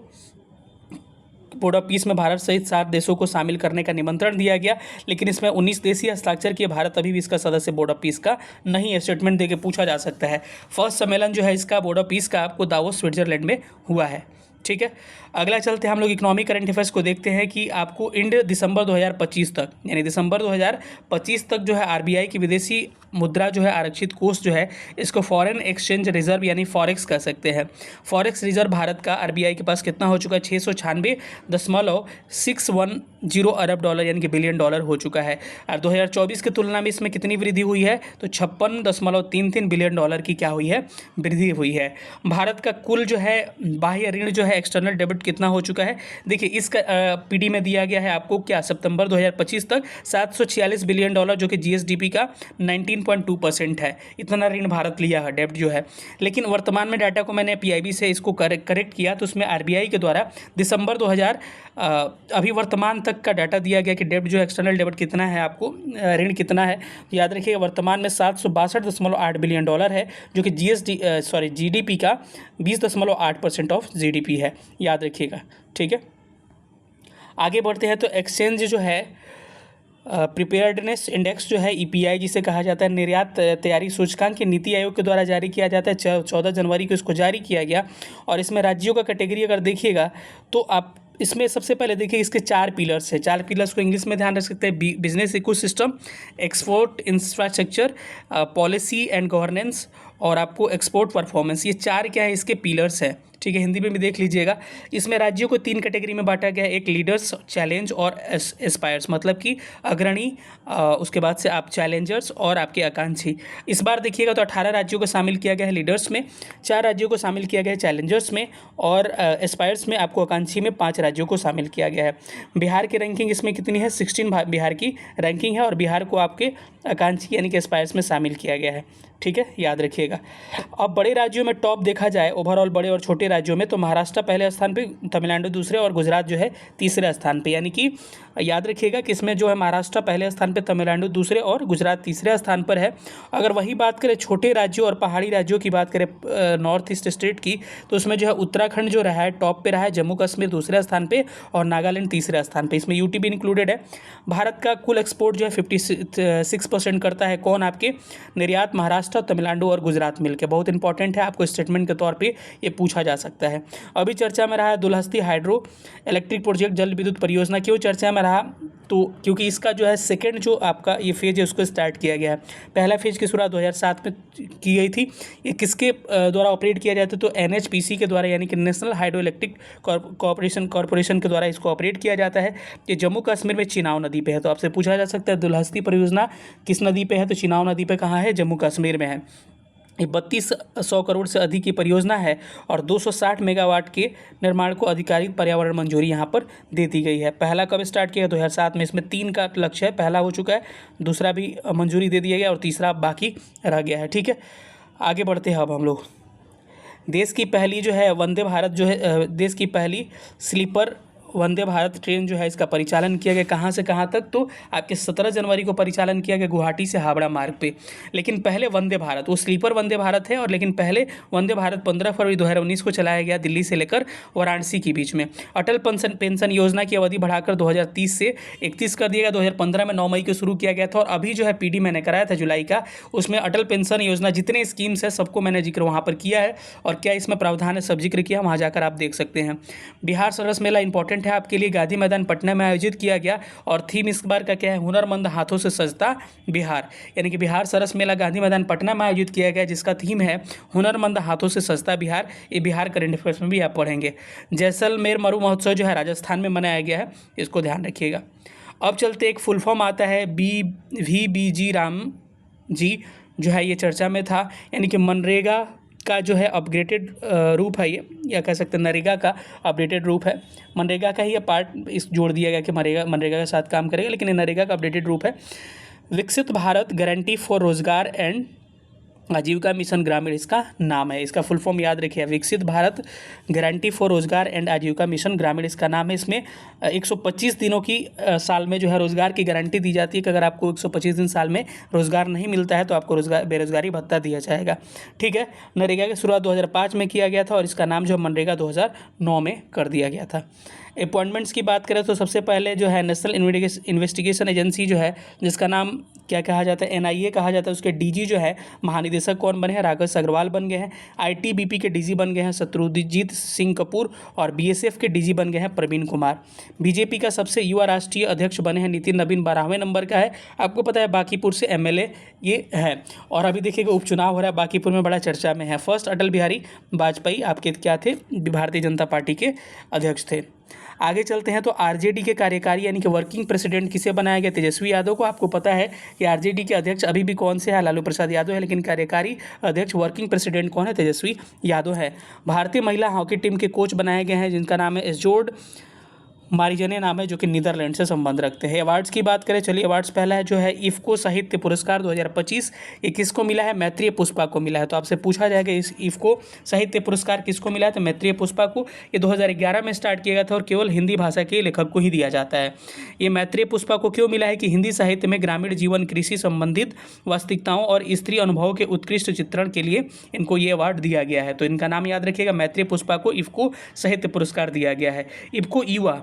Speaker 1: बोर्ड ऑफ पीस में भारत सहित 7 देशों को शामिल करने का निमंत्रण दिया गया, लेकिन इसमें 19 देश ही हस्ताक्षर किए। भारत अभी भी इसका सदस्य बोर्ड ऑफ पीस का नहीं है। स्टेटमेंट देके पूछा जा सकता है। फर्स्ट सम्मेलन जो है इसका बोर्ड ऑफ पीस का आपको दावोस स्विट्जरलैंड में हुआ है, ठीक है। अगला चलते हैं हम लोग इकोनॉमिक करंट अफेयर्स को देखते हैं कि आपको दिसंबर 2025 तक, यानी दिसंबर 2025 तक जो है आरबीआई की विदेशी मुद्रा जो है आरक्षित कोष जो है इसको फॉरेन एक्सचेंज रिजर्व यानी फॉरेक्स कह सकते हैं। फॉरेक्स रिजर्व भारत का आरबीआई के पास कितना हो चुका है? 696.610 अरब डॉलर यानी कि बिलियन डॉलर हो चुका है। और 2024 की तुलना में इसमें कितनी वृद्धि हुई है? तो 56.33 बिलियन डॉलर की क्या हुई है? वृद्धि हुई है। भारत का कुल जो है बाह्य ऋण जो है एक्सटर्नल डेबिट कितना हो चुका है? देखिए इसका पीडी में दिया गया है आपको क्या, सितंबर 2025 तक 746 बिलियन डॉलर, जो कि जीएसडीपी का 19.2% है। इतना ऋण भारत लिया है, डेब्ट जो है। लेकिन वर्तमान में डाटा को मैंने पीआईबी से इसको करेक्ट किया, तो उसमें आरबीआई के द्वारा दिसंबर 2000 अभी वर्तमान तक का डाटा दिया गया कि डेब्ट जो एक्सटर्नल डेब्ट कितना है, आपको ऋण कितना है। तो याद रखिएगा वर्तमान में 762.8 बिलियन डॉलर है, जो कि जीडीपी का 20.8% ऑफ जीडीपी है, याद रखिएगा, ठीक है। आगे बढ़ते हैं तो एक्सचेंज जो है प्रिपेयर्डनेस इंडेक्स जो है ईपीआई जिसे कहा जाता है, निर्यात तैयारी सूचकांक के नीति आयोग के द्वारा जारी किया जाता है। 14 जनवरी को इसको जारी किया गया। और इसमें राज्यों का कैटेगरी अगर देखिएगा तो आप इसमें सबसे पहले देखिए इसके 4 पिलर्स हैं। 4 पिलर्स को इंग्लिश में ध्यान रख सकते हैं, business ecosystem, export infrastructure, policy and governance और आपको एक्सपोर्ट परफॉर्मेंस। ये 4 क्या है इसके पिलर्स हैं, ठीक है। हिंदी में भी देख लीजिएगा। इसमें राज्यों को 3 कैटेगरी में बांटा गया है, एक लीडर्स, चैलेंज और एस्पायर्स, मतलब कि अग्रणी, उसके बाद से आप चैलेंजर्स और आपके आकांक्षी। इस बार देखिएगा तो 18 राज्यों को शामिल किया गया है लीडर्स में, 4 राज्यों को शामिल किया गया है चैलेंजर्स में और एस्पायर्स में आपको आकांक्षी में 5 राज्यों को शामिल किया गया है। बिहार की रैंकिंग इसमें कितनी है, 16 बिहार की रैंकिंग है और बिहार को आपके आकांक्षी यानी कि एस्पायर्स में शामिल किया गया है, ठीक है, याद रखिएगा। अब बड़े राज्यों में टॉप देखा जाए ओवरऑल बड़े और छोटे राज्यों में, तो महाराष्ट्र पहले स्थान पे, तमिलनाडु दूसरे और गुजरात जो है तीसरे स्थान पे। यानी कि याद रखिएगा कि इसमें जो है महाराष्ट्र पहले स्थान पे, तमिलनाडु दूसरे और गुजरात तीसरे स्थान पर है। अगर वही बात करें छोटे राज्यों और पहाड़ी राज्यों की बात करें नॉर्थ ईस्ट स्टेट की, तो उसमें जो है उत्तराखंड जो रहा है टॉप पे रहा है, जम्मू कश्मीर दूसरे स्थान पे और नागालैंड तीसरे स्थान पे। इसमें यूटी भी इंक्लूडेड है। भारत का कुल एक्सपोर्ट जो है 56% करता है कौन, आपके निर्यात महाराष्ट्र, तमिलनाडु और गुजरात मिलकर। बहुत इंपॉर्टेंट है, आपको स्टेटमेंट के तौर पे ये पूछा जा सकता है। अभी चर्चा में रहा है दुलहस्ती हाइड्रो इलेक्ट्रिक प्रोजेक्ट, जल विद्युत परियोजना। क्यों चर्चा में रहा, तो क्योंकि इसका जो है सेकंड जो आपका ये फेज है उसको स्टार्ट किया गया है। पहला फेज की शुरुआत 2007 में की गई थी। ये किसके द्वारा ऑपरेट किया जाता है, तो एनएचपीसी के द्वारा यानी कि नेशनल हाइड्रो इलेक्ट्रिक कॉरपोरेशन के द्वारा इसको ऑपरेट किया जाता है। ये जम्मू कश्मीर में चिनाब नदी पे है। तो आपसे पूछा जा सकता है दुलहस्ती परियोजना किस नदी पे है, तो चिनाब नदी पे कहाँ है, जम्मू कश्मीर में है। ये 3200 करोड़ से अधिक की परियोजना है और 260 मेगावाट के निर्माण को आधिकारिक पर्यावरण मंजूरी यहाँ पर दे दी गई है। पहला कब स्टार्ट किया, 2007 में। इसमें 3 का लक्ष्य है, पहला हो चुका है, दूसरा भी मंजूरी दे दिया गया और तीसरा बाकी रह गया है, ठीक है। आगे बढ़ते हैं अब हम लोग। देश की पहली जो है वंदे भारत जो है, देश की पहली स्लीपर वंदे भारत ट्रेन जो है इसका परिचालन किया गया कहाँ से कहाँ तक, तो आपके 17 जनवरी को परिचालन किया गया गुवाहाटी से हावड़ा मार्ग पे। लेकिन पहले वंदे भारत, वो स्लीपर वंदे भारत है, और लेकिन पहले वंदे भारत 15 फरवरी 2019 को चलाया गया दिल्ली से लेकर वाराणसी के बीच में। अटल पेंशन योजना की अवधि बढ़ाकर 2030 से 31 कर दिया गया। 2015 में 9 मई को शुरू किया गया था और अभी जो है पीडी मैंने कराया था जुलाई का, उसमें अटल पेंशन योजना जितने स्कीम्स है सबको मैंने जिक्र वहाँ पर किया है और क्या इसमें प्रावधान है सब जिक्र किया, वहाँ जाकर आप देख सकते हैं। बिहार सरस मेला इंपॉर्टेंट है आपके लिए, गांधी मैदान पटना में आयोजित किया गया और थीम इस बार का क्या है, हुनरमंद हाथों से सजता बिहार। यानी कि बिहार सरस मेला गांधी मैदान पटना में आयोजित किया गया जिसका थीम है हुनरमंद हाथों से सजता बिहार। ये बिहार करंट अफेयर्स में भी आप पढ़ेंगे। जैसलमेर मरु महोत्सव जो है राजस्थान में मनाया गया है, इसको ध्यान रखिएगा। अब चलते एक फुल फॉर्म आता है VBG राम जी जो है ये चर्चा में था, यानी कि मनरेगा का जो है अपग्रेडेड रूप है ये, या कह सकते हैं नरेगा का अपडेटेड रूप है। मनरेगा का ही ये पार्ट इस जोड़ दिया गया कि मनरेगा के साथ काम करेगा, लेकिन ये नरेगा का अपडेटेड रूप है। विकसित भारत गारंटी फॉर रोजगार एंड आजीविका मिशन ग्रामीण इसका नाम है। इसका फुल फॉर्म याद रखिए, विकसित भारत गारंटी फॉर रोजगार एंड आजीविका मिशन ग्रामीण इसका नाम है। इसमें 125 दिनों की साल में जो है रोजगार की गारंटी दी जाती है कि अगर आपको 125 दिन साल में रोजगार नहीं मिलता है तो आपको बेरोजगारी भत्ता दिया जाएगा, ठीक है। नरेगा की शुरुआत 2005 में किया गया था और इसका नाम जो मनरेगा 2009 में कर दिया गया था। अपॉइंटमेंट्स की बात करें तो सबसे पहले जो है नेशनल इन्वेस्टिगेशन एजेंसी जो है जिसका नाम क्या कहा जाता है, NIA कहा जाता है, उसके DG जो है महानिदेशक कौन बने हैं, राकेश अग्रवाल बन गए हैं। ITBP के DG बन गए हैं शत्रुजीत सिंह कपूर और BSF के DG बन गए हैं प्रवीण कुमार। बीजेपी का सबसे युवा राष्ट्रीय अध्यक्ष बने हैं नितिन नवीन, 12वें नंबर का है। आपको पता है बांकीपुर से MLA ये है। और अभी देखिएगा उपचुनाव हो रहा है बांकीपुर में, बड़ा चर्चा में है। फर्स्ट अटल बिहारी वाजपेयी आपके क्या थे, भारतीय जनता पार्टी के अध्यक्ष थे। आगे चलते हैं तो RJD के कार्यकारी यानी कि वर्किंग प्रेसिडेंट किसे बनाया गया, तेजस्वी यादव को। आपको पता है कि RJD के अध्यक्ष अभी भी कौन से हैं, लालू प्रसाद यादव है, लेकिन कार्यकारी अध्यक्ष वर्किंग प्रेसिडेंट कौन है, तेजस्वी यादव है। भारतीय महिला हॉकी टीम के कोच बनाए गए हैं जिनका नाम है एजोर्ड मारिजने नाम है, जो कि नीदरलैंड से संबंध रखते हैं। अवार्ड्स की बात करें, चलिए अवार्ड्स पहला है जो है इफ़को साहित्य पुरस्कार 2025। ये किसको मिला है, मैत्रेय पुष्पा को मिला है। तो आपसे पूछा जाएगा इस इफ़को साहित्य पुरस्कार किसको मिला है, तो मैत्रेय पुष्पा को। ये 2011 में स्टार्ट किया गया था और केवल हिंदी भाषा के लेखक को ही दिया जाता है। ये मैत्रेय पुष्पा को क्यों मिला है कि हिंदी साहित्य में ग्रामीण जीवन, कृषि संबंधित वास्तविकताओं और स्त्री अनुभवों के उत्कृष्ट चित्रण के लिए इनको ये अवार्ड दिया गया है। तो इनका नाम याद रखिएगा, मैत्रेय पुष्पा को इफ़को साहित्य पुरस्कार दिया गया है। इफ़को युवा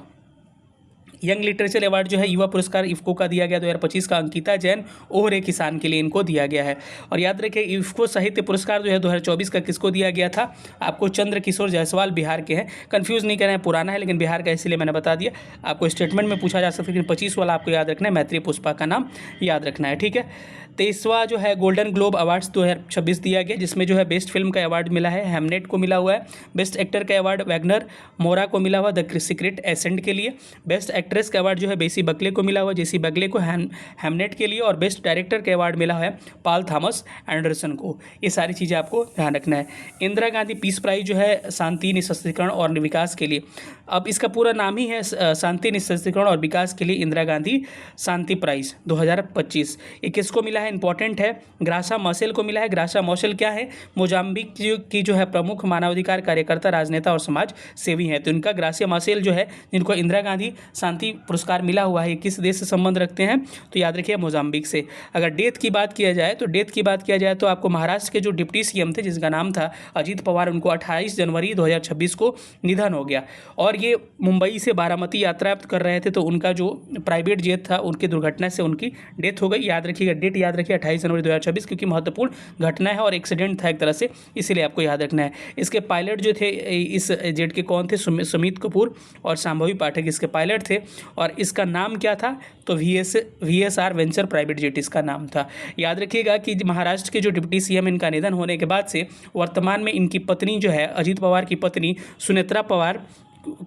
Speaker 1: यंग लिटरेचर अवार्ड जो है युवा पुरस्कार इफ्को का दिया गया 2025 का अंकिता जैन ओहरे किसान के लिए इनको दिया गया है। और याद रखें इफ्को साहित्य पुरस्कार जो है 2024 का किसको दिया गया था, आपको चंद्र किशोर जायसवाल, बिहार के हैं। कंफ्यूज नहीं करना है, पुराना है लेकिन बिहार का, इसलिए मैंने बता दिया। आपको स्टेटमेंट में पूछा जा सकता है, लेकिन 25 वाला आपको याद रखना है, मैत्री पुष्पा का नाम याद रखना है, ठीक है। 23वां जो है गोल्डन ग्लोब अवार्ड्स 2026 दिया गया, जिसमें जो है बेस्ट फिल्म का अवार्ड मिला है हेमनेट को मिला हुआ है। बेस्ट एक्टर का अवार्ड वैगनर मोरा को मिला हुआ द सीक्रेट एसेंट के लिए। बेस्ट एक्ट्रेस का अवार्ड जो है बेसी बकले को मिला हुआ, जेसी बकले को हेमनेट के लिए। और बेस्ट डायरेक्टर का अवार्ड मिला है पॉल थॉमस एंडरसन को। ये सारी चीज़ें आपको ध्यान रखना है। इंदिरा गांधी पीस प्राइज जो है शांति, निःशस्त्रीकरण और विकास के लिए, अब इसका पूरा नाम ही है शांति, निःशस्त्रीकरण और विकास के लिए इंदिरा गांधी शांति प्राइज 2025। ये किसको मिला है, इंपॉर्टेंट है, ग्रासा मसेल को मिला है। ग्रासा मसेल क्या है, मोजाम्बिक की जो है प्रमुख मानवाधिकार कार्यकर्ता, राजनेता और समाज सेवी हैं। तो इनका ग्रासिया मसेल जो है, जिनको इंदिरा गांधी शांति पुरस्कार मिला हुआ है, किस देश से संबंध रखते हैं, तो याद रखिए मोजाम्बिक से। अगर डेथ की बात किया जाए तो आपको महाराष्ट्र के जो डिप्टी सीएम थे, जिसका नाम था अजीत पवार, उनको 28 जनवरी 2026 को निधन हो गया। और ये मुंबई से बारामती यात्रा कर रहे थे, तो उनका जो प्राइवेट जेट था, उनकी दुर्घटना से उनकी डेथ हो गई। याद रखिएगा, डेट याद रखिए 28 जनवरी 2026, क्योंकि महत्वपूर्ण घटना है और एक्सीडेंट था एक तरह से, इसीलिए आपको याद रखना है। इसके पायलट जो थे इस जेट के कौन थे, सुमित कपूर और शांभवी पाठक इसके पायलट थे। और इसका नाम क्या था, तो VSR वेंचर प्राइवेट जेट इसका नाम था। याद रखिएगा कि महाराष्ट्र के जो डिप्टी सीएम, इनका निधन होने के बाद से वर्तमान में इनकी पत्नी जो है, अजीत पवार की पत्नी सुनेत्रा पवार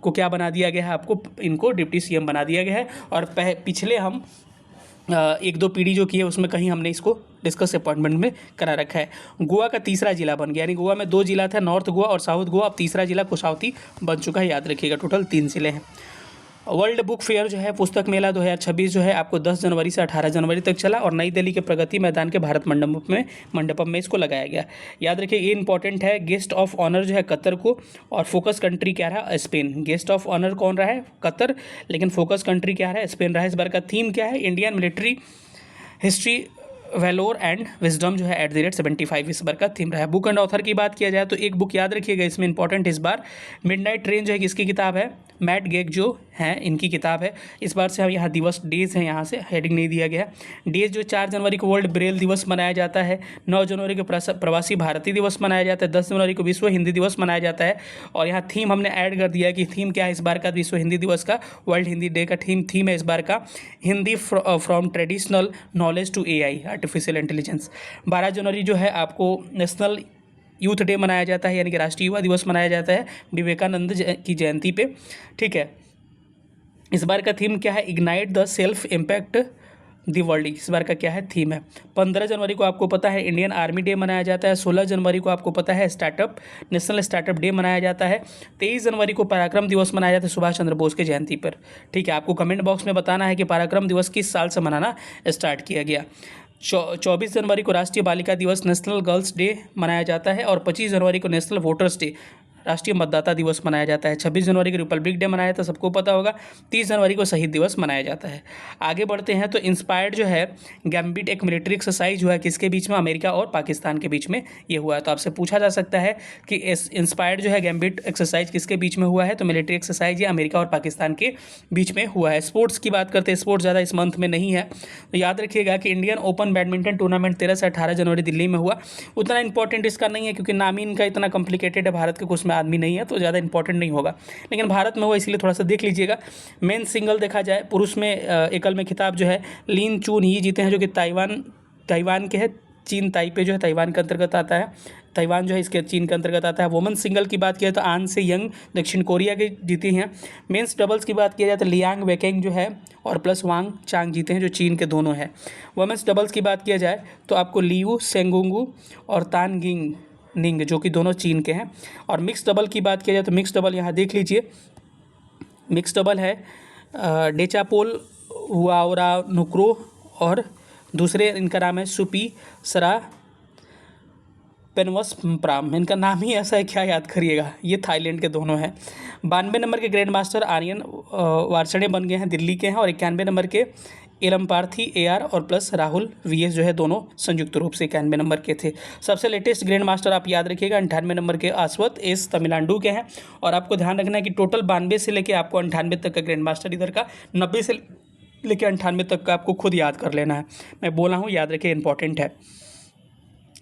Speaker 1: को क्या बना दिया गया है, आपको इनको डिप्टी सीएम बना दिया गया है। और पिछले हम 1-2 पीढ़ी जो की है, उसमें कहीं हमने इसको डिस्कस अपॉइंटमेंट में करा रखा है। गोवा का तीसरा जिला बन गया, यानी गोवा में 2 जिला था, नॉर्थ गोवा और साउथ गोवा, अब तीसरा जिला कुशावती बन चुका है। याद रखिएगा, टोटल 3 जिले हैं। वर्ल्ड बुक फेयर जो है, पुस्तक मेला 2026 जो है, आपको 10 जनवरी से 18 जनवरी तक चला और नई दिल्ली के प्रगति मैदान के भारत मंडपम में इसको लगाया गया। याद रखिए, ये इंपॉर्टेंट है। गेस्ट ऑफ ऑनर जो है कतर को, और फोकस कंट्री क्या रहा, स्पेन। गेस्ट ऑफ ऑनर कौन रहा है, कतर, लेकिन फोकस कंट्री क्या है, स्पेन रहा है। इस बार का थीम क्या है, Indian military history valour and wisdom जो है @75 इस बार का थीम रहा है। बुक एंड ऑथर की बात किया जाए तो एक बुक याद रखिएगा, इसमें इंपॉर्टेंट इस बार मिडनाइट ट्रेन जो है, किसकी किताब है, मैट गेग जो हैं, इनकी किताब है। इस बार से हम यहाँ दिवस डेज हैं, यहाँ से हेडिंग नहीं दिया गया। डेज जो 4 जनवरी को वर्ल्ड ब्रेल दिवस मनाया जाता है, 9 जनवरी को प्रवासी भारतीय दिवस मनाया जाता है, 10 जनवरी को विश्व हिंदी दिवस मनाया जाता है। और यहाँ थीम हमने ऐड कर दिया है कि थीम क्या है इस बार का विश्व हिंदी दिवस का, वर्ल्ड हिंदी डे का थीम है इस बार का, Hindi from traditional knowledge to AI, artificial intelligence. 12 जनवरी जो है आपको नेशनल यूथ डे मनाया जाता है, यानी कि राष्ट्रीय युवा दिवस मनाया जाता है विवेकानंद की जयंती पे, ठीक है। इस बार का थीम क्या है, ignite the self impact the world, इस बार का क्या है, थीम है। 15 जनवरी को आपको पता है इंडियन आर्मी डे मनाया जाता है। 16 जनवरी को आपको पता है नेशनल स्टार्टअप डे मनाया जाता है। 23 जनवरी को पराक्रम दिवस मनाया जाता है सुभाष चंद्र बोस की जयंती पर, ठीक है। आपको कमेंट बॉक्स में बताना है कि पराक्रम दिवस किस साल से मनाना स्टार्ट किया गया। 24 जनवरी को राष्ट्रीय बालिका दिवस नेशनल गर्ल्स डे मनाया जाता है। और 25 जनवरी को नेशनल वोटर्स डे राष्ट्रीय मतदाता दिवस मनाया जाता है। 26 जनवरी को रिपब्लिक डे मनाया जाता है, सबको पता होगा। 30 जनवरी को शहीद दिवस मनाया जाता है। आगे बढ़ते हैं तो इंस्पायर्ड जो है गैम्बिट एक मिलिट्री एक्सरसाइज हुआ है, किसके बीच में, अमेरिका और पाकिस्तान के बीच में ये हुआ है। तो आपसे पूछा जा सकता है कि इंस्पायर्ड जो है गैम्बिट एक्सरसाइज किसके बीच में हुआ है, तो मिलिट्री एक्सरसाइज ये अमेरिका और पाकिस्तान के बीच में हुआ है। स्पोर्ट्स की बात करते हैं, स्पोर्ट्स ज़्यादा इस मंथ में नहीं है, तो याद रखिएगा कि इंडियन ओपन बैडमिंटन टूर्नामेंट 13 से 18 जनवरी दिल्ली में हुआ। उतना इंपॉर्टेंट इसका नहीं है, क्योंकि नाम ही इनका इतना कॉम्प्लिकेटेड है, भारत के कुछ में आदमी नहीं है, तो ज़्यादा इंपॉर्टेंट नहीं होगा, लेकिन भारत में हुआ इसलिए थोड़ा सा देख लीजिएगा। मेन सिंगल देखा जाए, पुरुष में एकल में खिताब जो है लिन चून ही जीते हैं, जो कि ताइवान के हैं। चीन ताइपे जो है ताइवान के अंतर्गत आता है, ताइवान जो है इसके चीन के अंतर्गत आता है। वुमेन सिंगल की बात किया तो आन से यंग दक्षिण कोरिया के जीती हैं। मेंस डबल्स की बात किया जाए तो लियांग वेकेंग जो है और प्लस वांग चांग जीते हैं, जो चीन के दोनों हैं। वुमेन्स डबल्स की बात किया जाए तो आपको लियू सेंगुंगू और तान निंग जो कि दोनों चीन के हैं। और मिक्स डबल की बात किया जाए तो मिक्स डबल यहाँ देख लीजिए, मिक्स डबल है डेचापोल हुआओरा नुक्रो और दूसरे इनका नाम है सुपी सरा पेनवस प्राम, इनका नाम ही ऐसा है, क्या याद करिएगा। ये थाईलैंड के दोनों हैं। 92 नंबर के ग्रैंड मास्टर आर्यन वार्षणे बन गए हैं, दिल्ली के हैं। और 91 नंबर के एलम्पार्थी AR और प्लस राहुल VS जो है दोनों संयुक्त रूप से 91 नंबर के थे। सबसे लेटेस्ट ग्रैंड मास्टर आप याद रखिएगा 98 नंबर के अश्वथ एस तमिलनाडु के हैं। और आपको ध्यान रखना है कि टोटल 92 से लेके आपको 98 तक का ग्रैंड मास्टर इधर का, 90 से लेके 98 तक का आपको खुद याद कर लेना है। मैं बोला हूँ, याद रखिए, इंपॉर्टेंट है।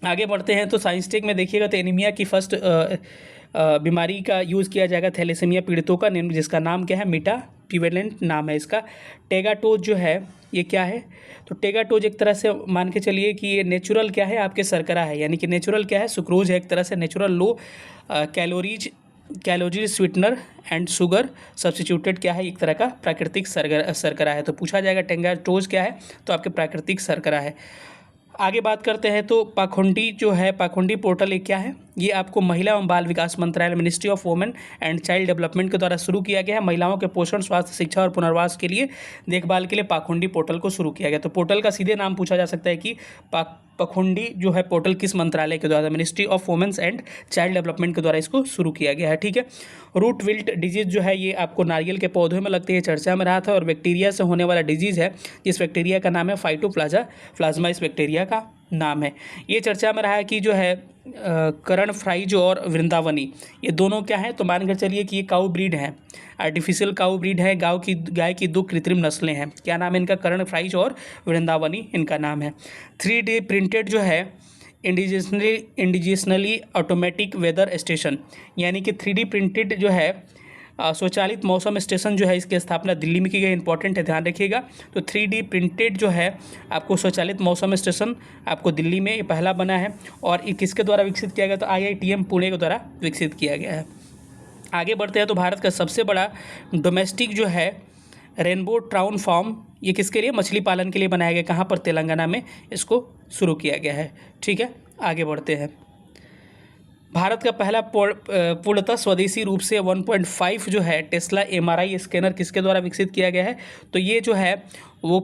Speaker 1: आगे बढ़ते हैं तो साइंस टेक में देखिएगा तो एनीमिया की फर्स्ट बीमारी का यूज़ किया जाएगा थैलेसीमिया पीड़ितों का, जिसका नाम क्या है, मीटा प्रिवेलेंट नाम है इसका। टेगाटोज जो है ये क्या है, तो टेगाटोज एक तरह से मान के चलिए कि ये नेचुरल क्या है, आपके शर्करा है, यानी कि नेचुरल क्या है, सुक्रोज है एक तरह से, natural low calorie sweetener and sugar substituted क्या है, एक तरह का प्राकृतिक शर्करा है। तो पूछा जाएगा टेगाटोज क्या है, तो आपके प्राकृतिक शर्करा है। आगे बात करते हैं तो पाखुंडी जो है, पाखुंडी पोर्टल एक क्या है, ये आपको महिला एवं बाल विकास मंत्रालय ministry of women and child development के द्वारा शुरू किया गया है। महिलाओं के पोषण, स्वास्थ्य, शिक्षा और पुनर्वास के लिए देखभाल के लिए पाखुंडी पोर्टल को शुरू किया गया। तो पोर्टल का सीधे नाम पूछा जा सकता है कि पाखुंडी जो है पोर्टल किस मंत्रालय के द्वारा, ministry of women's and child development के द्वारा इसको शुरू किया गया है। ठीक है। रूट विल्ट डिजीज जो है ये आपको नारियल के पौधों में लगती है, चर्चा में रहा था, और बैक्टीरिया से होने वाला डिजीज़ है जिस बैक्टीरिया का नाम है फाइटोप्लाज्मा, इस बैक्टीरिया का नाम है। ये चर्चा में रहा है कि जो है करण फ्राइज और वृंदावनी ये दोनों क्या हैं, तो मानकर चलिए कि ये काऊ ब्रीड हैं, आर्टिफिशियल काऊ ब्रीड है, गाय की 2 कृत्रिम नस्लें हैं। क्या नाम है इनका, करण फ्राइज और वृंदावनी इनका नाम है। 3D प्रिंटेड जो है इंडिजिनली ऑटोमेटिक वेदर स्टेशन, यानी कि 3D प्रिंटेड जो है स्वचालित मौसम स्टेशन जो है, इसकी स्थापना दिल्ली में की गई, इंपॉर्टेंट है, ध्यान रखिएगा। तो 3D प्रिंटेड जो है आपको स्वचालित मौसम स्टेशन आपको दिल्ली में पहला बना है, और ये किसके द्वारा विकसित किया गया, तो IITM पुणे के द्वारा विकसित किया गया है। आगे बढ़ते हैं तो भारत का सबसे बड़ा डोमेस्टिक जो है रेनबो ट्राउन फार्म, ये किसके लिए, मछली पालन के लिए बनाया गया, कहाँ पर, तेलंगाना में इसको शुरू किया गया है। ठीक है। आगे बढ़ते हैं। भारत का पहला पूर्णतः स्वदेशी रूप से 1.5 जो है टेस्ला MRI स्कैनर किसके द्वारा विकसित किया गया है, तो ये जो है वो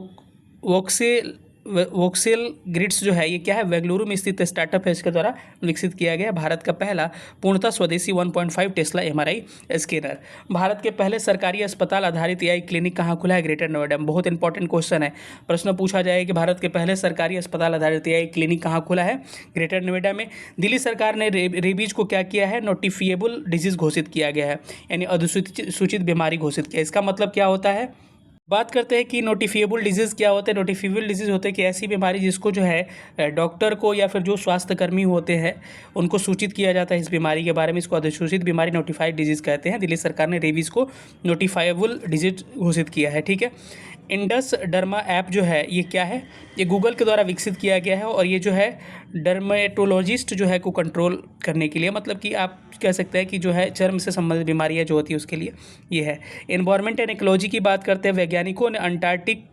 Speaker 1: वोक्सेल ग्रिड्स जो है ये क्या है, बेंगलुरु में स्थित स्टार्टअप है, इसके द्वारा विकसित किया गया भारत का पहला पूर्णतः स्वदेशी 1.5 टेस्ला MRI स्कैनर। भारत के पहले सरकारी अस्पताल आधारित AI क्लिनिक कहाँ खुला है, ग्रेटर नोएडा में। बहुत इंपॉर्टेंट क्वेश्चन है, प्रश्न पूछा जाए कि भारत के पहले सरकारी अस्पताल आधारित AI क्लिनिक कहाँ खुला है, ग्रेटर नोएडा में। दिल्ली सरकार ने रेबीज को क्या किया है, नोटिफिएबल डिजीज घोषित किया गया है, यानी अधिसूचित बीमारी घोषित किया। इसका मतलब क्या होता है, बात करते हैं कि नोटिफिएबल डिजीज़ क्या होते हैं। नोटिफिएबल डिजीज़ होते हैं कि ऐसी बीमारी जिसको जो है डॉक्टर को या फिर जो स्वास्थ्यकर्मी होते हैं उनको सूचित किया जाता है इस बीमारी के बारे में, इसको अधिसूचित बीमारी नोटिफाइड डिजीज़ कहते हैं। दिल्ली सरकार ने रेबीज़ को नोटिफाइबल डिजीज घोषित किया है। ठीक है। इंडस डर्मा ऐप जो है ये क्या है, ये गूगल के द्वारा विकसित किया गया है, और ये जो है डर्मेटोलॉजिस्ट जो है को कंट्रोल करने के लिए, मतलब कि आप कह सकते हैं कि जो है चर्म से संबंधित बीमारियां जो होती है उसके लिए ये है। एनवायरमेंट एंड इकोलॉजी की बात करते हैं, वैज्ञानिकों ने अंटार्कटिक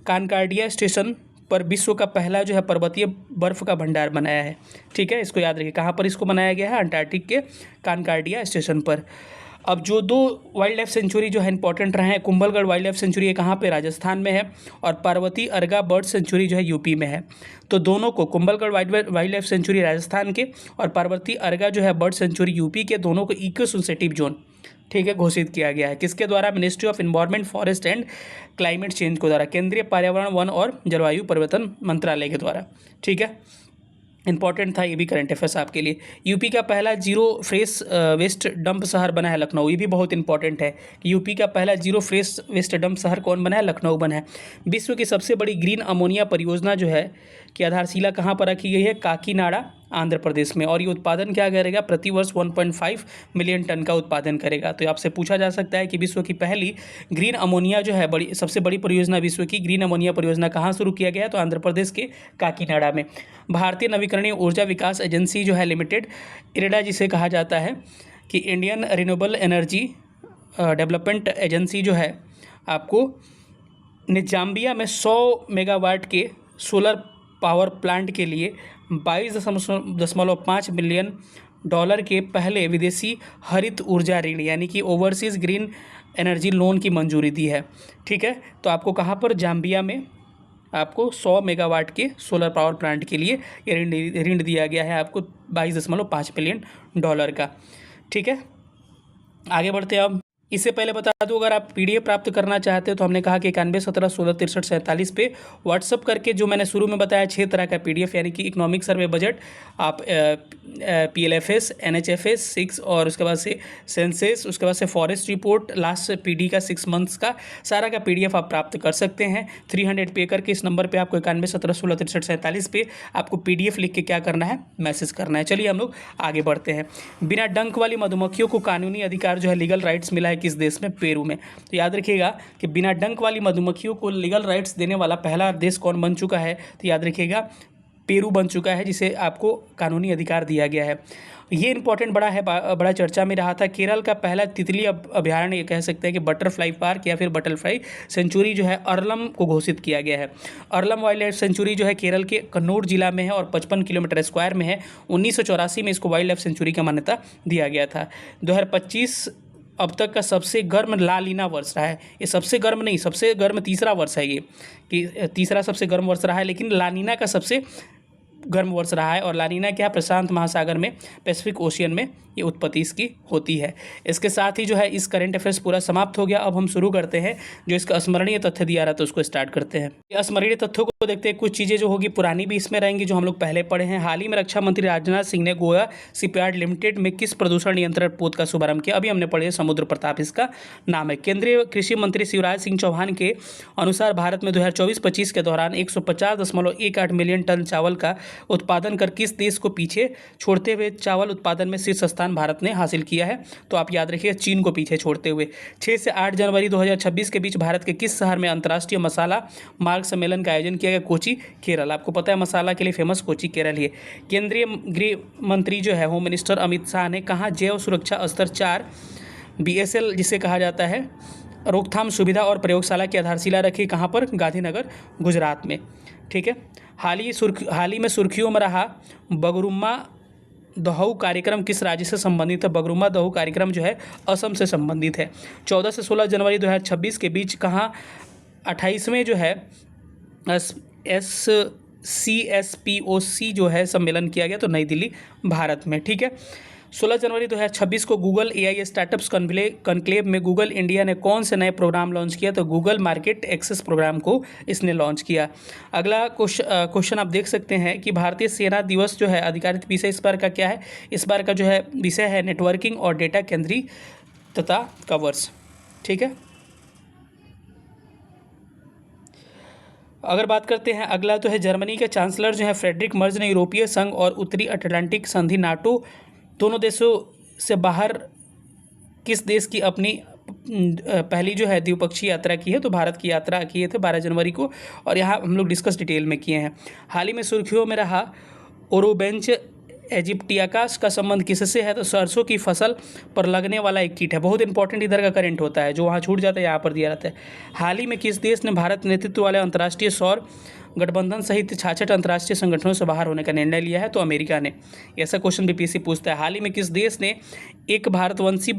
Speaker 1: कॉनकॉर्डिया स्टेशन पर विश्व का पहला जो है पर्वतीय बर्फ का भंडार बनाया है। ठीक है, इसको याद रखिए, कहाँ पर इसको बनाया गया है, अंटार्कटिक के कॉनकॉर्डिया स्टेशन पर। अब जो 2 वाइल्ड लाइफ सेंचुरी जो है इंपॉर्टेंट रहे हैं, कुंभलगढ़ वाइल्ड लाइफ सेंचुरी ये कहाँ पे, राजस्थान में है, और पार्वती अर्गा बर्ड सेंचुरी जो है यूपी में है। तो दोनों को, Kumbhalgarh wild life sanctuary Rajasthan के और पार्वती अर्गा जो है बर्ड सेंचुरी यूपी के, दोनों को इको सेंसिटिव जोन, ठीक है, घोषित किया गया है। किसके द्वारा, ministry of environment, forest and climate change के द्वारा, केंद्रीय पर्यावरण, वन और जलवायु परिवर्तन मंत्रालय के द्वारा। ठीक है, इंपॉर्टेंट था ये भी करंट अफेयर्स आपके लिए। यूपी का पहला जीरो फ्रेश वेस्ट डंप शहर बना है लखनऊ, ये भी बहुत इंपॉर्टेंट है कि यूपी का पहला जीरो फ्रेश वेस्ट डंप शहर कौन बना है, लखनऊ बना है। विश्व की सबसे बड़ी ग्रीन अमोनिया परियोजना जो है की आधारशिला कहाँ पर रखी गई है, काकीनाडा, आंध्र प्रदेश में, और ये उत्पादन क्या करेगा, प्रतिवर्ष 1.5 मिलियन टन का उत्पादन करेगा। तो आपसे पूछा जा सकता है कि विश्व की पहली ग्रीन अमोनिया जो है सबसे बड़ी परियोजना, विश्व की ग्रीन अमोनिया परियोजना कहाँ शुरू किया गया, तो आंध्र प्रदेश के काकीनाडा में। भारतीय नवीकरणीय ऊर्जा विकास एजेंसी जो है लिमिटेड, इरेडा जिसे कहा जाता है, कि Indian renewable energy development agency जो है आपको निजाम्बिया में 100 मेगावाट के सोलर पावर प्लांट के लिए 22.5 मिलियन डॉलर के पहले विदेशी हरित ऊर्जा ऋण, यानी कि ओवरसीज़ ग्रीन एनर्जी लोन की मंजूरी दी है। ठीक है, तो आपको कहाँ पर, जाम्बिया में आपको 100 मेगावाट के सोलर पावर प्लांट के लिए ये ऋण दिया गया है आपको 22.5 मिलियन डॉलर का। ठीक है, आगे बढ़ते हैं अब। इससे पहले बता दूं, अगर आप पीडीएफ प्राप्त करना चाहते हो तो हमने कहा कि 9117166347 पे व्हाट्सअप करके, जो मैंने शुरू में बताया 6 तरह का पीडीएफ, यानी कि इकोनॉमिक सर्वे बजट, आप पीएलएफएस, एनएचएफएस 6, और उसके बाद से सेंसेस, उसके बाद से फॉरेस्ट रिपोर्ट, लास्ट पीडी का 6 मंथ्स का सारा का पीडीएफ आप प्राप्त कर सकते हैं 300 पे करके। इस नंबर पर आपको 9117166347 पे आपको पीडीएफ लिख के क्या करना है, मैसेज करना है। चलिए हम लोग आगे बढ़ते हैं। बिना डंक वाली मधुमक्खियों को कानूनी अधिकार जो है, लीगल राइट्स मिला है किस देश में, पेरू में। तो याद रखिएगा कि बिना डंक वाली मधुमक्खियों को लीगल राइट्स देने वाला पहला देश कौन बन चुका है, तो याद रखिएगा पेरू बन चुका है, जिसे आपको कानूनी अधिकार दिया गया है। ये इंपॉर्टेंट बड़ा है, बड़ा चर्चा में रहा था। केरल का पहला तितली अभ्यारण्य, ये कह सकते हैं कि बटरफ्लाई पार्क या फिर बटरफ्लाई सेंचुरी जो है, अरलम को घोषित किया गया है। अरलम वाइल्ड लाइफ सेंचुरी जो है केरल के कन्नौर जिला में है और 55 किलोमीटर स्क्वायर में है। 1984 में इसको वाइल्ड लाइफ सेंचुरी का मान्यता दिया गया था। 2025 अब तक का सबसे गर्म ला लीना वर्ष रहा है। ये सबसे गर्म नहीं, सबसे गर्म तीसरा वर्ष है ये, कि तीसरा सबसे गर्म वर्ष रहा है, लेकिन लानीना का सबसे गर्म वर्ष रहा है। और लानीना क्या, प्रशांत महासागर में, पैसिफिक ओशियन में ये उत्पत्ति इसकी होती है। इसके साथ ही जो है इस करंट अफेयर्स पूरा समाप्त हो गया। अब हम शुरू करते हैं, जो इसका स्मरणीय तथ्य दिया रहा था उसको स्टार्ट करते हैं। ये स्मरणीय तथ्यों को देखते हैं। कुछ चीज़ें जो होगी पुरानी भी इसमें रहेंगी, जो हम लोग पहले पढ़े हैं। हाल ही में रक्षा मंत्री राजनाथ सिंह ने गोवा शिपयार्ड लिमिटेड में किस प्रदूषण नियंत्रण पोत का शुभारंभ किया, अभी हमने पढ़े, समुद्र प्रताप इसका नाम है। केंद्रीय कृषि मंत्री शिवराज सिंह चौहान के अनुसार भारत में 2024-25 के दौरान 150.18 मिलियन टन चावल का उत्पादन कर किस देश को पीछे छोड़ते हुए चावल उत्पादन में शीर्ष स्थान भारत ने हासिल किया है, तो आप याद रखिए चीन को पीछे छोड़ते हुए। 6 से 8 जनवरी 2026 के बीच भारत के किस शहर में अंतर्राष्ट्रीय मसाला मार्ग सम्मेलन का आयोजन किया गया, कोची, केरल। आपको पता है मसाला के लिए फेमस कोची, केरल ही है। केंद्रीय गृह मंत्री जो है, होम मिनिस्टर अमित शाह ने कहा जैव सुरक्षा स्तर 4 BSL जिसे कहा जाता है, रोकथाम सुविधा और प्रयोगशाला की आधारशिला रखी, कहाँ पर, गांधीनगर, गुजरात में। ठीक है। हाल ही में सुर्खियों में रहा बगरुम्मा दहू कार्यक्रम किस राज्य से संबंधित है। बगरुम्मा दहू कार्यक्रम जो है असम से संबंधित है। 14 से 16 जनवरी 2026 के बीच कहाँ 28वें जो है CSPOC जो है सम्मेलन किया गया, तो नई दिल्ली, भारत में। ठीक है। 16 जनवरी 2026 को गूगल AI स्टार्टअप्स कॉन्क्लेव में गूगल इंडिया ने कौन से नए प्रोग्राम लॉन्च किया, तो गूगल मार्केट एक्सेस प्रोग्राम को इसने लॉन्च किया। अगला क्वेश्चन आप देख सकते हैं कि भारतीय सेना दिवस जो है आधिकारिक विषय इस बार का क्या है। इस बार का जो है विषय है नेटवर्किंग और डेटा केंद्रीयता का वर्ष। ठीक है। अगर बात करते हैं अगला, तो है जर्मनी के चांसलर जो है फ्रेडरिक मर्ज ने यूरोपीय संघ और उत्तरी अटलांटिक संधि नाटो दोनों देशों से बाहर किस देश की अपनी पहली जो है द्विपक्षीय यात्रा की है, तो भारत की यात्रा किए थे 12 जनवरी को, और यहाँ हम लोग डिस्कस डिटेल में किए हैं। हाल ही में सुर्खियों में रहा ओरोबेंच एजिप्टियाकास का संबंध किससे है, तो सरसों की फसल पर लगने वाला एक कीट है। बहुत इंपॉर्टेंट इधर का करंट होता है, जो वहाँ छूट जाता है यहाँ पर दिया रहता है। हाल ही में किस देश ने भारत नेतृत्व वाले अंतर्राष्ट्रीय सौर गठबंधन सहित 66 अंतर्राष्ट्रीय संगठनों से बाहर होने का निर्णय लिया है, तो अमेरिका ने। ऐसा क्वेश्चन बीपीएससी पूछता है। हाल ही में किस देश ने एक भारतवंशी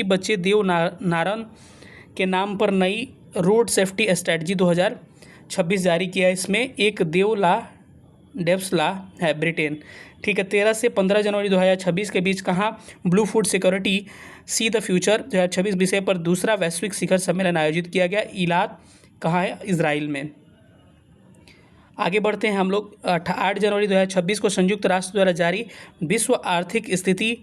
Speaker 1: बच्चे देव नारायण के नाम पर नई रोड सेफ्टी स्ट्रेटजी 2026 जारी किया है। इसमें एक डेव्स ला है, ब्रिटेन। ठीक है। 13 से 15 जनवरी 2026 के बीच कहाँ blue food security see the future 2026 विषय पर दूसरा वैश्विक शिखर सम्मेलन आयोजित किया गया। ईलात कहाँ है, इजराइल में। आगे बढ़ते हैं हम लोग। 8 जनवरी 2026 को संयुक्त राष्ट्र द्वारा जारी विश्व आर्थिक स्थिति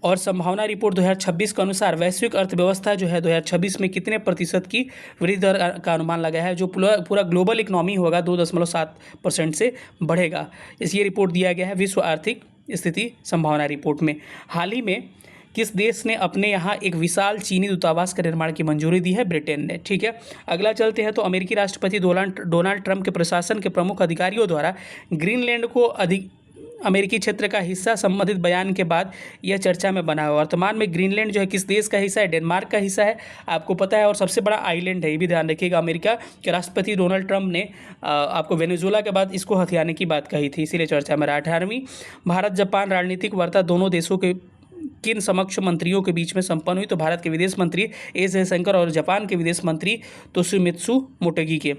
Speaker 1: और संभावना रिपोर्ट 2026 के अनुसार वैश्विक अर्थव्यवस्था जो है 2026 में कितने प्रतिशत की वृद्धि दर का अनुमान लगाया है। जो पूरा ग्लोबल इकोनॉमी होगा 2.7% से बढ़ेगा। इस ये रिपोर्ट दिया गया है विश्व आर्थिक स्थिति संभावना रिपोर्ट में। हाल ही में किस देश ने अपने यहाँ एक विशाल चीनी दूतावास का निर्माण की मंजूरी दी है, ब्रिटेन ने। ठीक है। अगला चलते हैं, तो अमेरिकी राष्ट्रपति डोनाल्ड ट्रंप के प्रशासन के प्रमुख अधिकारियों द्वारा ग्रीनलैंड को अमेरिकी क्षेत्र का हिस्सा संबंधित बयान के बाद यह चर्चा में बना हुआ। वर्तमान में ग्रीनलैंड जो है किस देश का हिस्सा है, डेनमार्क का हिस्सा है, आपको पता है, और सबसे बड़ा आइलैंड है, ये भी ध्यान रखिएगा। अमेरिका के राष्ट्रपति डोनाल्ड ट्रंप ने आपको वेनेजुएला के बाद इसको हथियाने की बात कही थी, इसीलिए चर्चा में रहा। 18वीं भारत जापान रणनीतिक वार्ता दोनों देशों के किन समक्ष मंत्रियों के बीच में संपन्न हुई, तो भारत के विदेश मंत्री एस जयशंकर और जापान के विदेश मंत्री तोशिमित्सु मोटेगी के।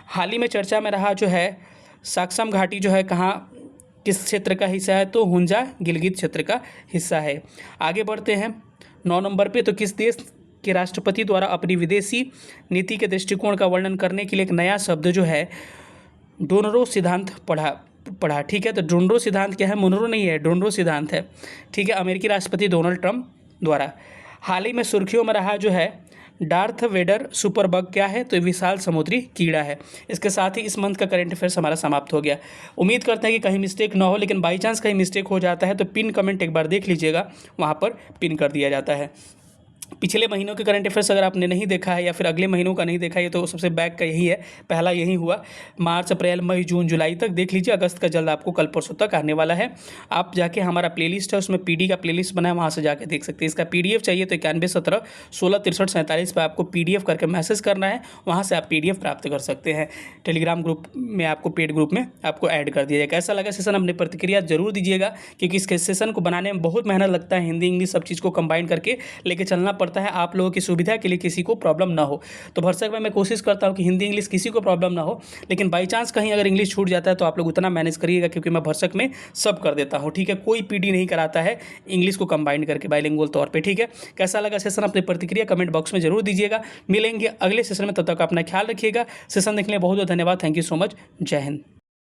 Speaker 1: हाल ही में चर्चा में रहा जो है साक्सम घाटी जो है कहाँ किस क्षेत्र का हिस्सा है, तो हुंजा गिलगित क्षेत्र का हिस्सा है। आगे बढ़ते हैं, 9 नंबर पे, तो किस देश के राष्ट्रपति द्वारा अपनी विदेशी नीति के दृष्टिकोण का वर्णन करने के लिए एक नया शब्द जो है डोनरो सिद्धांत पढ़ा। ठीक है, तो डोनरो सिद्धांत क्या है, मुनरो नहीं है, डोनरो सिद्धांत है। ठीक है, अमेरिकी राष्ट्रपति डोनाल्ड ट्रंप द्वारा। हाल ही में सुर्खियों में रहा जो है डार्थ वेडर सुपरबग क्या है, तो विशाल समुद्री कीड़ा है। इसके साथ ही इस मंथ का करंट अफेयर्स हमारा समाप्त हो गया। उम्मीद करते हैं कि कहीं मिस्टेक ना हो, लेकिन बाई चांस कहीं मिस्टेक हो जाता है तो पिन कमेंट एक बार देख लीजिएगा, वहाँ पर पिन कर दिया जाता है। पिछले महीनों के करंट अफेयर्स अगर आपने नहीं देखा है या फिर अगले महीनों का नहीं देखा है, तो सबसे बैक का यही है, पहला यही हुआ। मार्च, अप्रैल, मई, जून, जुलाई तक देख लीजिए। अगस्त का जल्द आपको कल परसों तक आने वाला है। आप जाके हमारा प्लेलिस्ट है, उसमें पीडी का प्लेलिस्ट बना है, वहाँ से जाके देख सकते हैं। इसका पीडीएफ चाहिए तो 9117166347 पर आपको पीडीएफ करके मैसेज करना है, वहाँ से आप पीडीएफ प्राप्त कर सकते हैं। टेलीग्राम ग्रुप में आपको, पेड ग्रुप में आपको ऐड कर दिया जाएगा। कैसा लगा सेशन, अपनी प्रतिक्रिया जरूर दीजिएगा, क्योंकि इस सेशन को बनाने में बहुत मेहनत लगता है। हिंदी इंग्लिश सब चीज़ को कंबाइन करके लेके चलना पड़ता है, आप लोगों की सुविधा के लिए, किसी को प्रॉब्लम ना हो। तो भरसक मैं कोशिश करता हूँ कि हिंदी इंग्लिश किसी को प्रॉब्लम ना हो, लेकिन बाई चांस कहीं अगर इंग्लिश छूट जाता है तो आप लोग उतना मैनेज करिएगा, क्योंकि मैं भरसक में सब कर देता हूँ। ठीक है, कोई पीडी नहीं कराता है इंग्लिश को कंबाइन करके बाइलिंगुअल तौर पे। ठीक है, कैसा लगा सेशन, अपनी प्रतिक्रिया कमेंट बॉक्स में जरूर दीजिएगा। मिलेंगे अगले सेशन में, तब तक अपना ख्याल रखिएगा। सेशन देखने के लिए बहुत बहुत धन्यवाद। Thank you so much. जय हिंद।